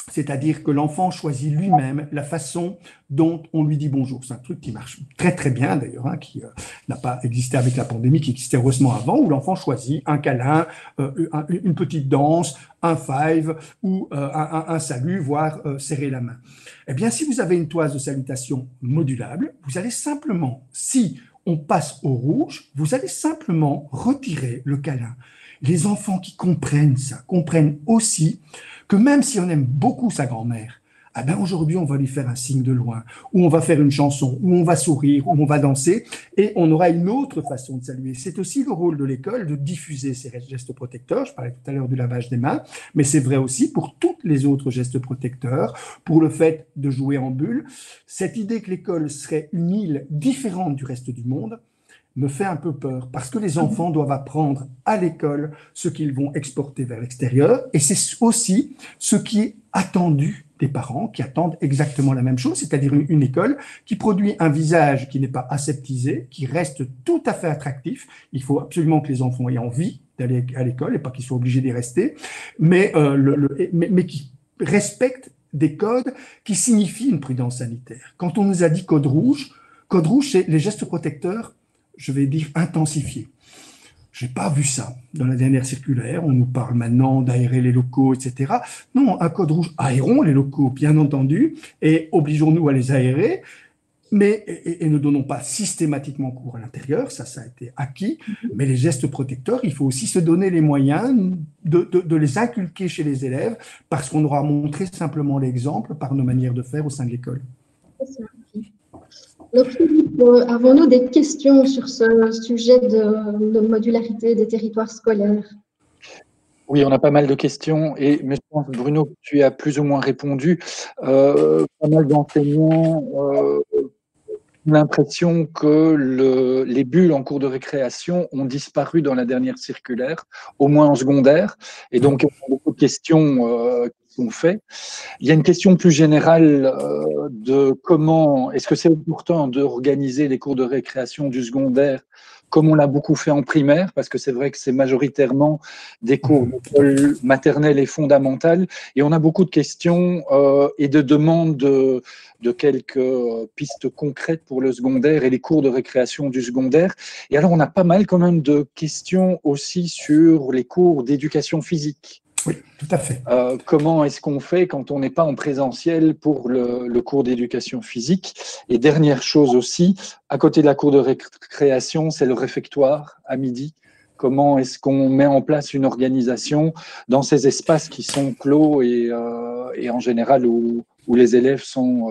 C'est-à-dire que l'enfant choisit lui-même la façon dont on lui dit bonjour. C'est un truc qui marche très très bien d'ailleurs, hein, qui n'a pas existé avec la pandémie, qui existait heureusement avant, où l'enfant choisit un câlin, une petite danse, un five ou un salut, voire serrer la main. Eh bien, si vous avez une toise de salutation modulable, vous allez simplement, si on passe au rouge, vous allez simplement retirer le câlin. Les enfants qui comprennent ça, comprennent aussi que même si on aime beaucoup sa grand-mère, eh ben aujourd'hui, on va lui faire un signe de loin, ou on va faire une chanson, ou on va sourire, ou on va danser, et on aura une autre façon de saluer. C'est aussi le rôle de l'école de diffuser ces gestes protecteurs. Je parlais tout à l'heure du lavage des mains, mais c'est vrai aussi pour tous les autres gestes protecteurs, pour le fait de jouer en bulle. Cette idée que l'école serait une île différente du reste du monde me fait un peu peur, parce que les enfants doivent apprendre à l'école ce qu'ils vont exporter vers l'extérieur, et c'est aussi ce qui est attendu des parents, qui attendent exactement la même chose, c'est-à-dire une école qui produit un visage qui n'est pas aseptisé, qui reste tout à fait attractif. Il faut absolument que les enfants aient envie d'aller à l'école, et pas qu'ils soient obligés d'y rester, mais qui respectent des codes qui signifient une prudence sanitaire. Quand on nous a dit code rouge, c'est les gestes protecteurs, je vais dire intensifié. Je n'ai pas vu ça dans la dernière circulaire. On nous parle maintenant d'aérer les locaux, etc. Non, un code rouge, aérons les locaux, bien entendu, et obligeons-nous à les aérer, mais et ne donnons pas systématiquement cours à l'intérieur, ça a été acquis, mais les gestes protecteurs, il faut aussi se donner les moyens de les inculquer chez les élèves, parce qu'on aura montré simplement l'exemple par nos manières de faire au sein de l'école. Donc, Philippe, avons-nous des questions sur ce sujet de modularité des territoires scolaires? Oui, on a pas mal de questions, mais je pense, Bruno, tu as plus ou moins répondu. Pas mal d'enseignants ont l'impression que les bulles en cours de récréation ont disparu dans la dernière circulaire, au moins en secondaire, et donc il y a beaucoup de questions qui sont faites. Il y a une question plus générale de comment est-ce que c'est important d'organiser les cours de récréation du secondaire comme on l'a beaucoup fait en primaire, parce que c'est vrai que c'est majoritairement des cours d'école maternelle et fondamentale, et on a beaucoup de questions et de demandes de quelques pistes concrètes pour le secondaire et les cours de récréation du secondaire. Et alors, on a pas mal quand même de questions aussi sur les cours d'éducation physique. Oui, tout à fait. Comment est-ce qu'on fait quand on n'est pas en présentiel pour le cours d'éducation physique? Et dernière chose aussi, à côté de la cour de récréation, c'est le réfectoire à midi. Comment est-ce qu'on met en place une organisation dans ces espaces qui sont clos et en général où les élèves sont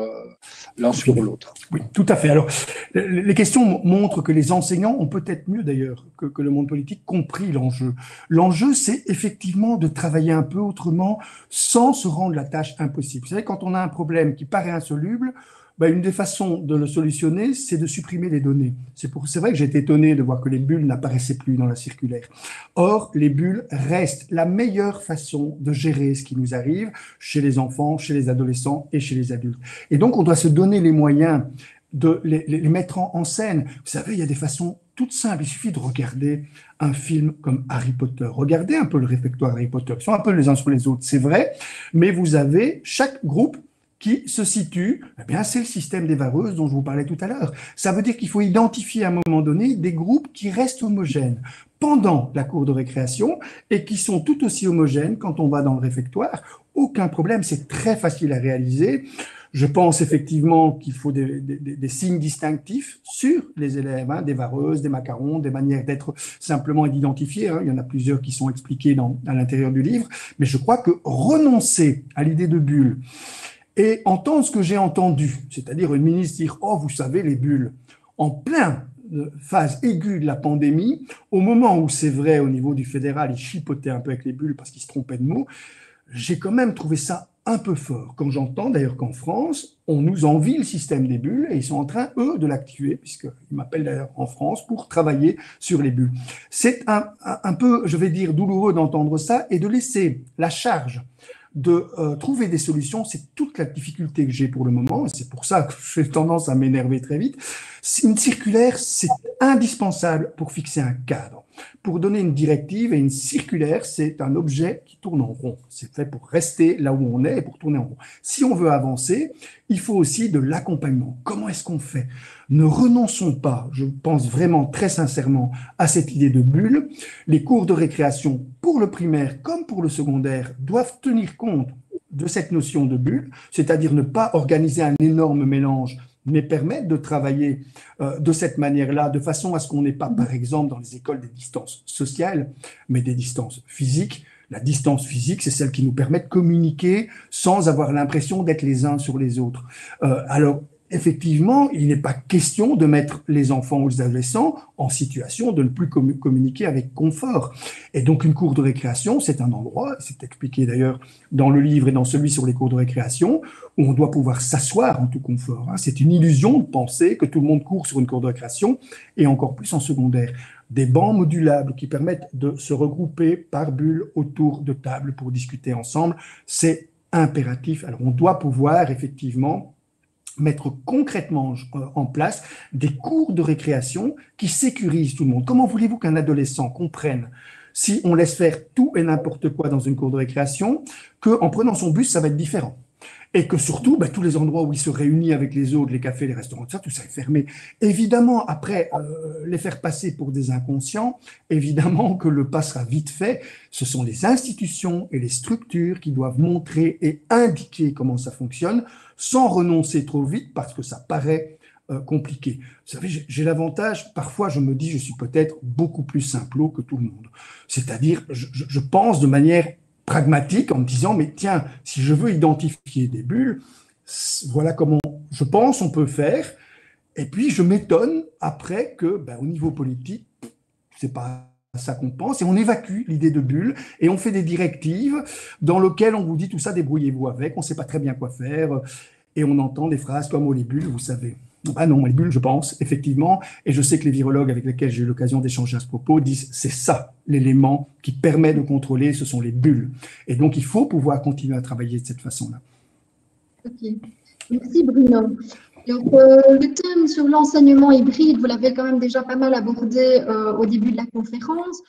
l'un sur l'autre? Oui, tout à fait. Alors, les questions montrent que les enseignants ont peut-être mieux d'ailleurs que le monde politique compris l'enjeu. L'enjeu, c'est effectivement de travailler un peu autrement sans se rendre la tâche impossible. Vous savez, quand on a un problème qui paraît insoluble, une des façons de le solutionner, c'est de supprimer les données. C'est vrai que j'ai été étonné de voir que les bulles n'apparaissaient plus dans la circulaire. Or, les bulles restent la meilleure façon de gérer ce qui nous arrive chez les enfants, chez les adolescents et chez les adultes. Et donc, on doit se donner les moyens de les mettre en scène. Vous savez, il y a des façons toutes simples. Il suffit de regarder un film comme Harry Potter. Regardez un peu le réfectoire Harry Potter. Ils sont un peu les uns sur les autres, c'est vrai, mais vous avez chaque groupe qui se situe, c'est le système des vareuses dont je vous parlais tout à l'heure. Ça veut dire qu'il faut identifier à un moment donné des groupes qui restent homogènes pendant la cour de récréation et qui sont tout aussi homogènes quand on va dans le réfectoire. Aucun problème, c'est très facile à réaliser. Je pense effectivement qu'il faut des signes distinctifs sur les élèves, des vareuses, des macarons, des manières d'être simplement identifiés. Il y en a plusieurs qui sont expliqués à l'intérieur du livre. Mais je crois que renoncer à l'idée de bulle et entendre ce que j'ai entendu, c'est-à-dire une ministre dire « Oh, vous savez, les bulles », en plein phase aiguë de la pandémie, au moment où c'est vrai, au niveau du fédéral, ils chipotaient un peu avec les bulles parce qu'ils se trompaient de mots, j'ai quand même trouvé ça un peu fort. Quand j'entends d'ailleurs qu'en France, on nous envie le système des bulles et ils sont en train, eux, de l'activer, puisqu'ils m'appellent d'ailleurs en France pour travailler sur les bulles. C'est un peu, je vais dire, douloureux d'entendre ça et de laisser la charge de trouver des solutions. C'est toute la difficulté que j'ai pour le moment, et c'est pour ça que j'ai tendance à m'énerver très vite. Une circulaire, c'est indispensable pour fixer un cadre. Pour donner une directive et une circulaire, c'est un objet qui tourne en rond. C'est fait pour rester là où on est et pour tourner en rond. Si on veut avancer, il faut aussi de l'accompagnement. Comment est-ce qu'on fait? Ne renonçons pas, je pense vraiment très sincèrement, à cette idée de bulle. Les cours de récréation pour le primaire comme pour le secondaire doivent tenir compte de cette notion de bulle, c'est-à-dire ne pas organiser un énorme mélange, mais permettre de travailler de cette manière-là, de façon à ce qu'on n'ait pas, par exemple, dans les écoles, des distances sociales, mais des distances physiques. La distance physique, c'est celle qui nous permet de communiquer sans avoir l'impression d'être les uns sur les autres. Alors, effectivement, il n'est pas question de mettre les enfants ou les adolescents en situation de ne plus communiquer avec confort. Et donc, une cour de récréation, c'est un endroit, c'est expliqué d'ailleurs dans le livre et dans celui sur les cours de récréation, où on doit pouvoir s'asseoir en tout confort. C'est une illusion de penser que tout le monde court sur une cour de récréation, et encore plus en secondaire. Des bancs modulables qui permettent de se regrouper par bulles autour de tables pour discuter ensemble, c'est impératif. Alors, on doit pouvoir effectivement mettre concrètement en place des cours de récréation qui sécurisent tout le monde. Comment voulez-vous qu'un adolescent comprenne, si on laisse faire tout et n'importe quoi dans une cour de récréation, qu'en prenant son bus, ça va être différent? Et que surtout, tous les endroits où il se réunit avec les autres, les cafés, les restaurants, tout ça est fermé. Évidemment, après, les faire passer pour des inconscients, évidemment que le pas sera vite fait. Ce sont les institutions et les structures qui doivent montrer et indiquer comment ça fonctionne, sans renoncer trop vite, parce que ça paraît compliqué. Vous savez, j'ai l'avantage, parfois je me dis, je suis peut-être beaucoup plus simplot que tout le monde. C'est-à-dire, je pense de manière pragmatique en me disant, mais tiens, si je veux identifier des bulles, voilà comment je pense on peut faire. Et puis je m'étonne après que, au niveau politique, c'est pas ça qu'on pense, et on évacue l'idée de bulle, et on fait des directives dans lesquelles on vous dit tout ça, débrouillez-vous avec, on ne sait pas très bien quoi faire, et on entend des phrases comme « oh les bulles, vous savez ». Ah non, les bulles, je pense, effectivement, et je sais que les virologues avec lesquels j'ai eu l'occasion d'échanger à ce propos disent c'est ça l'élément qui permet de contrôler, ce sont les bulles. Et donc, il faut pouvoir continuer à travailler de cette façon-là. Ok, merci Bruno. Donc, le thème sur l'enseignement hybride, vous l'avez quand même déjà pas mal abordé au début de la conférence.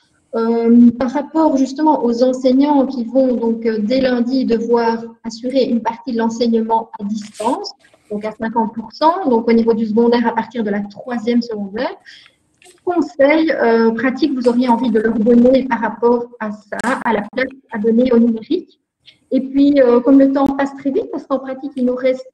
Par rapport justement aux enseignants qui vont donc dès lundi devoir assurer une partie de l'enseignement à distance, donc à 50%, donc au niveau du secondaire à partir de la 3e secondaire. Quels conseils pratiques vous auriez envie de leur donner par rapport à ça, à la place à donner au numérique? Et puis, comme le temps passe très vite, parce qu'en pratique, il nous reste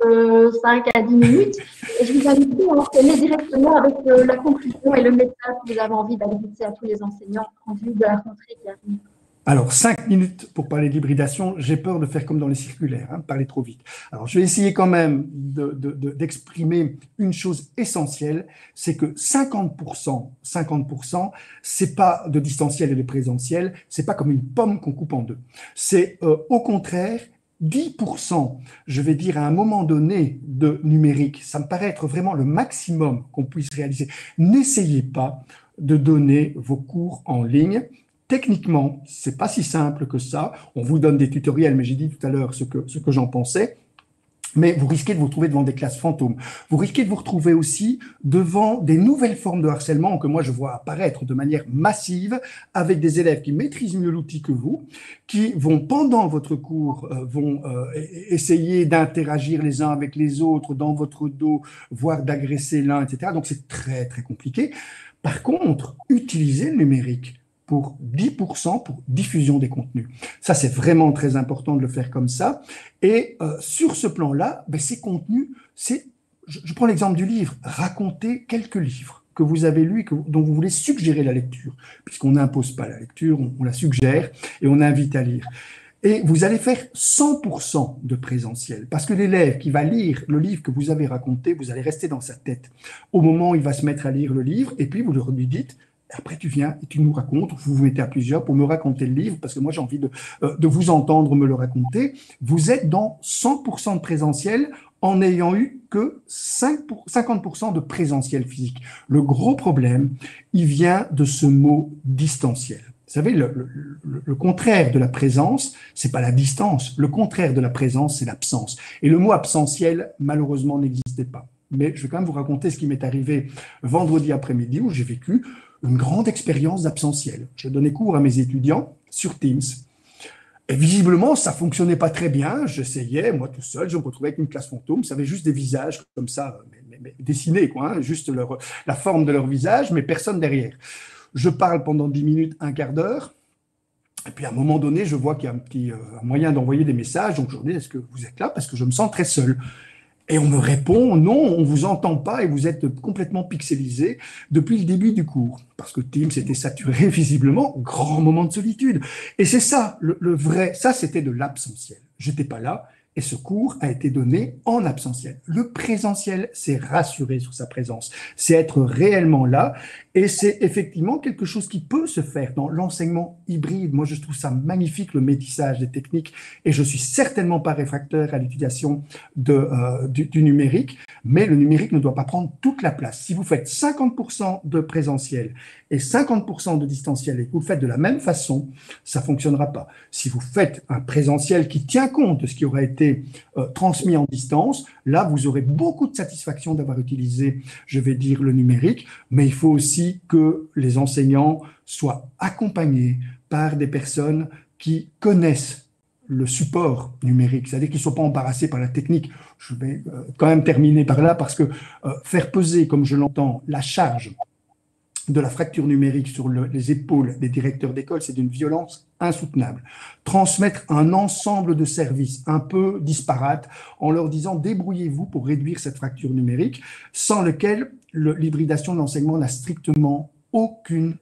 5 à 10 minutes, et je vous invite à enchaîner directement avec la conclusion et le message que vous avez envie d'adresser à tous les enseignants en vue de la rentrée qui arrive. Alors, 5 minutes pour parler d'hybridation, j'ai peur de faire comme dans les circulaires, parler trop vite. Alors, je vais essayer quand même d'exprimer une chose essentielle, c'est que 50%, c'est pas de distanciel et de présentiel, c'est pas comme une pomme qu'on coupe en deux. C'est au contraire 10%, je vais dire à un moment donné, de numérique. Ça me paraît être vraiment le maximum qu'on puisse réaliser. N'essayez pas de donner vos cours en ligne. Techniquement, c'est pas si simple que ça. On vous donne des tutoriels, mais j'ai dit tout à l'heure ce que j'en pensais. Mais vous risquez de vous retrouver devant des classes fantômes. Vous risquez de vous retrouver aussi devant des nouvelles formes de harcèlement que moi je vois apparaître de manière massive avec des élèves qui maîtrisent mieux l'outil que vous, qui vont pendant votre cours essayer d'interagir les uns avec les autres dans votre dos, voire d'agresser l'un, etc. Donc c'est très très compliqué. Par contre, utilisez le numérique pour 10% pour diffusion des contenus. Ça, c'est vraiment très important de le faire comme ça. Et sur ce plan-là, ces contenus, je prends l'exemple du livre, racontez quelques livres que vous avez lus et dont vous voulez suggérer la lecture, puisqu'on n'impose pas la lecture, on la suggère et on invite à lire. Et vous allez faire 100% de présentiel, parce que l'élève qui va lire le livre que vous avez raconté, vous allez rester dans sa tête au moment où il va se mettre à lire le livre, et puis vous lui dites, après, tu viens et tu nous racontes, vous vous mettez à plusieurs pour me raconter le livre, parce que moi, j'ai envie de vous entendre me le raconter. Vous êtes dans 100% de présentiel en n'ayant eu que 50% de présentiel physique. Le gros problème, il vient de ce mot distanciel. Vous savez, le contraire de la présence, c'est pas la distance. Le contraire de la présence, c'est l'absence. Et le mot absentiel, malheureusement, n'existait pas. mais je vais quand même vous raconter ce qui m'est arrivé vendredi après-midi où j'ai vécu une grande expérience d'absentiel. Je donnais cours à mes étudiants sur Teams. Et visiblement, ça fonctionnait pas très bien. J'essayais, moi tout seul, je me retrouvais avec une classe fantôme. Ça avait juste des visages comme ça, mais dessinés, quoi, hein, juste la forme de leur visage, mais personne derrière. Je parle pendant 10 minutes, un quart d'heure. Et puis à un moment donné, je vois qu'il y a un moyen d'envoyer des messages. Donc je leur dis, est-ce que vous êtes là? Parce que je me sens très seul. Et on me répond, non, on ne vous entend pas et vous êtes complètement pixelisé depuis le début du cours. Parce que Teams était saturé visiblement, grand moment de solitude. Et c'est ça, le vrai, ça c'était de l'absentiel. J'étais pas là et ce cours a été donné en absentiel. Le présentiel, c'est rassurer sur sa présence, c'est être réellement là et c'est effectivement quelque chose qui peut se faire dans l'enseignement hybride. Moi, je trouve ça magnifique, le métissage des techniques et je suis certainement pas réfractaire à l'utilisation du numérique, mais le numérique ne doit pas prendre toute la place. Si vous faites 50% de présentiel et 50% de distanciel et que vous le faites de la même façon, ça ne fonctionnera pas. Si vous faites un présentiel qui tient compte de ce qui aura été transmis en distance, là, vous aurez beaucoup de satisfaction d'avoir utilisé, je vais dire, le numérique, mais il faut aussi que les enseignants soient accompagnés par des personnes qui connaissent le support numérique, c'est-à-dire qu'ils ne soient pas embarrassés par la technique. Je vais quand même terminer par là parce que faire peser, comme je l'entends, la charge de la fracture numérique sur les épaules des directeurs d'école, c'est d'une violence insoutenable. Transmettre un ensemble de services un peu disparates en leur disant débrouillez-vous pour réduire cette fracture numérique, sans lequel l'hybridation de l'enseignement n'a strictement aucune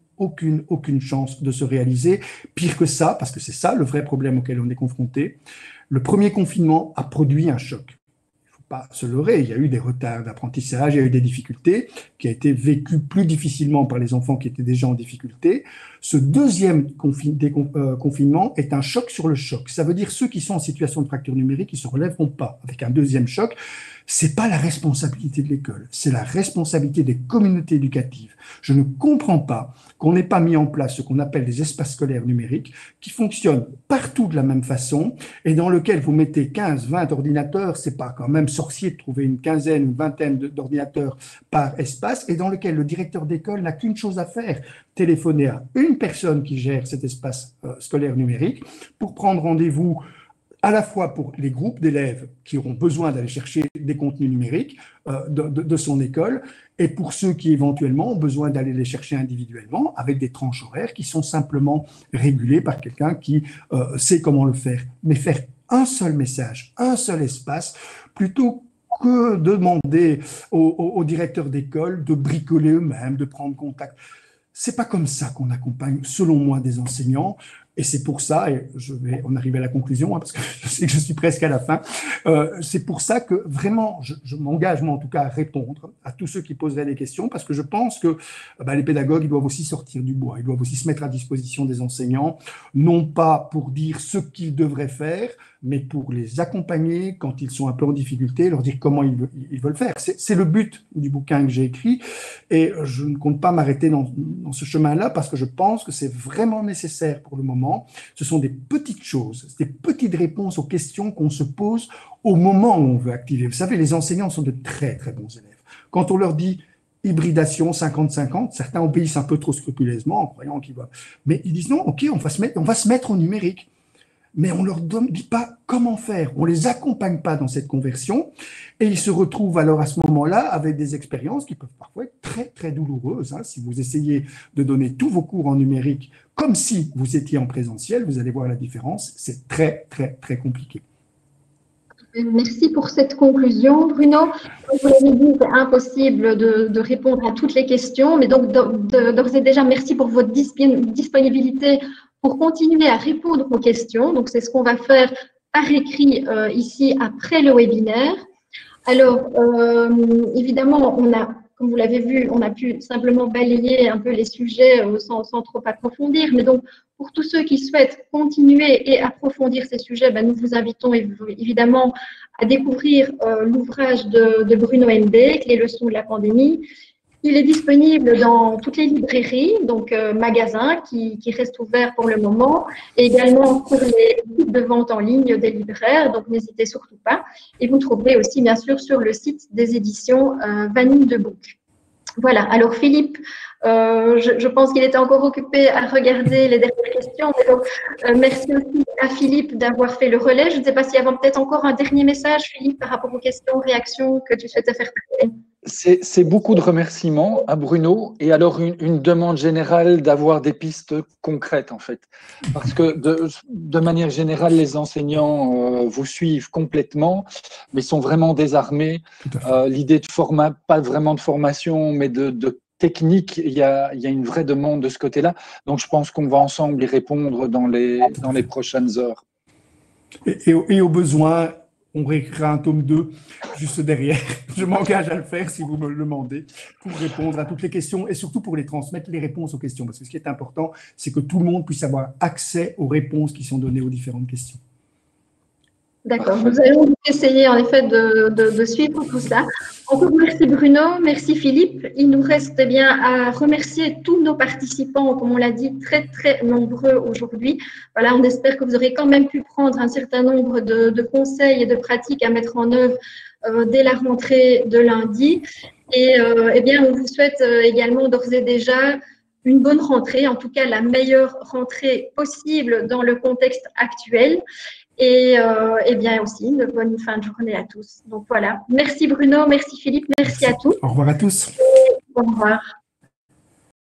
chance de se réaliser. Pire que ça, parce que c'est ça le vrai problème auquel on est confronté, le premier confinement a produit un choc. Pas se leurrer, il y a eu des retards d'apprentissage, il y a eu des difficultés qui a été vécu plus difficilement par les enfants qui étaient déjà en difficulté. Ce deuxième confinement est un choc sur le choc. Ça veut dire ceux qui sont en situation de fracture numérique, ils ne se relèveront pas avec un deuxième choc. C'est pas la responsabilité de l'école, c'est la responsabilité des communautés éducatives. Je ne comprends pas qu'on n'ait pas mis en place ce qu'on appelle des espaces scolaires numériques qui fonctionnent partout de la même façon et dans lequel vous mettez 15, 20 ordinateurs, c'est pas quand même sorcier de trouver une quinzaine, une vingtaine d'ordinateurs par espace et dans lequel le directeur d'école n'a qu'une chose à faire, téléphoner à une personne qui gère cet espace scolaire numérique pour prendre rendez-vous à la fois pour les groupes d'élèves qui auront besoin d'aller chercher des contenus numériques de son école et pour ceux qui éventuellement ont besoin d'aller les chercher individuellement avec des tranches horaires qui sont simplement régulées par quelqu'un qui sait comment le faire. Mais faire un seul message, un seul espace, plutôt que de demander aux directeurs d'école de bricoler eux-mêmes, de prendre contact. C'est pas comme ça qu'on accompagne, selon moi, des enseignants. Et c'est pour ça, et je vais en arriver à la conclusion, hein, parce que je sais que je suis presque à la fin, c'est pour ça que vraiment, je m'engage, moi en tout cas, à répondre à tous ceux qui poseraient des questions, parce que je pense que les pédagogues, ils doivent aussi sortir du bois, ils doivent aussi se mettre à disposition des enseignants, non pas pour dire ce qu'ils devraient faire, mais pour les accompagner quand ils sont un peu en difficulté, leur dire comment ils veulent faire. C'est le but du bouquin que j'ai écrit, et je ne compte pas m'arrêter dans ce chemin-là, parce que je pense que c'est vraiment nécessaire pour le moment. Ce sont des petites choses, des petites réponses aux questions qu'on se pose au moment où on veut activer. Vous savez, les enseignants sont de très, très bons élèves. Quand on leur dit hybridation 50-50, certains obéissent un peu trop scrupuleusement en croyant qu'ils vont. Mais ils disent non, ok, on va se mettre au numérique. Mais on ne leur dit pas comment faire, on ne les accompagne pas dans cette conversion et ils se retrouvent alors à ce moment-là avec des expériences qui peuvent parfois être très très douloureuses. Si vous essayez de donner tous vos cours en numérique comme si vous étiez en présentiel, vous allez voir la différence, c'est très très très compliqué. Merci pour cette conclusion, Bruno. Comme vous l'avez dit, c'est impossible de répondre à toutes les questions, mais donc d'ores et déjà, merci pour votre disponibilité pour continuer à répondre aux questions. Donc, c'est ce qu'on va faire par écrit ici après le webinaire. Alors, évidemment, comme vous l'avez vu, on a pu simplement balayer un peu les sujets sans trop approfondir. Mais donc, pour tous ceux qui souhaitent continuer et approfondir ces sujets, nous vous invitons évidemment à découvrir l'ouvrage de Bruno Hendek, Les leçons de la pandémie, Il est disponible dans toutes les librairies, donc magasins qui restent ouverts pour le moment, et également sur les sites de vente en ligne des libraires, donc n'hésitez surtout pas. Et vous trouverez aussi, bien sûr, sur le site des éditions Vanille de Book. Voilà, alors Philippe, je pense qu'il était encore occupé à regarder les dernières questions. Mais donc, merci aussi à Philippe d'avoir fait le relais. Je ne sais pas s'il y avait peut-être encore un dernier message, Philippe, par rapport aux questions, réactions que tu souhaitais faire passer. C'est beaucoup de remerciements à Bruno et alors une demande générale d'avoir des pistes concrètes en fait. Parce que de manière générale, les enseignants vous suivent complètement, mais sont vraiment désarmés. L'idée de format, pas vraiment de formation, mais de technique, il y a une vraie demande de ce côté-là. Donc je pense qu'on va ensemble y répondre dans les prochaines heures. Et au besoin, on réécrira un tome 2 juste derrière. Je m'engage à le faire si vous me le demandez, pour répondre à toutes les questions et surtout pour les transmettre les réponses aux questions. Parce que ce qui est important, c'est que tout le monde puisse avoir accès aux réponses qui sont données aux différentes questions. D'accord, nous allons essayer en effet de suivre tout ça. Encore merci Bruno, merci Philippe. Il nous reste bien à remercier tous nos participants, comme on l'a dit, très très nombreux aujourd'hui. Voilà, on espère que vous aurez quand même pu prendre un certain nombre de conseils et de pratiques à mettre en œuvre dès la rentrée de lundi. Et eh bien, on vous souhaite également d'ores et déjà une bonne rentrée, en tout cas la meilleure rentrée possible dans le contexte actuel. Et bien aussi une bonne fin de journée à tous. Donc voilà, merci Bruno, merci Philippe, merci à tous. Au revoir à tous. Au revoir.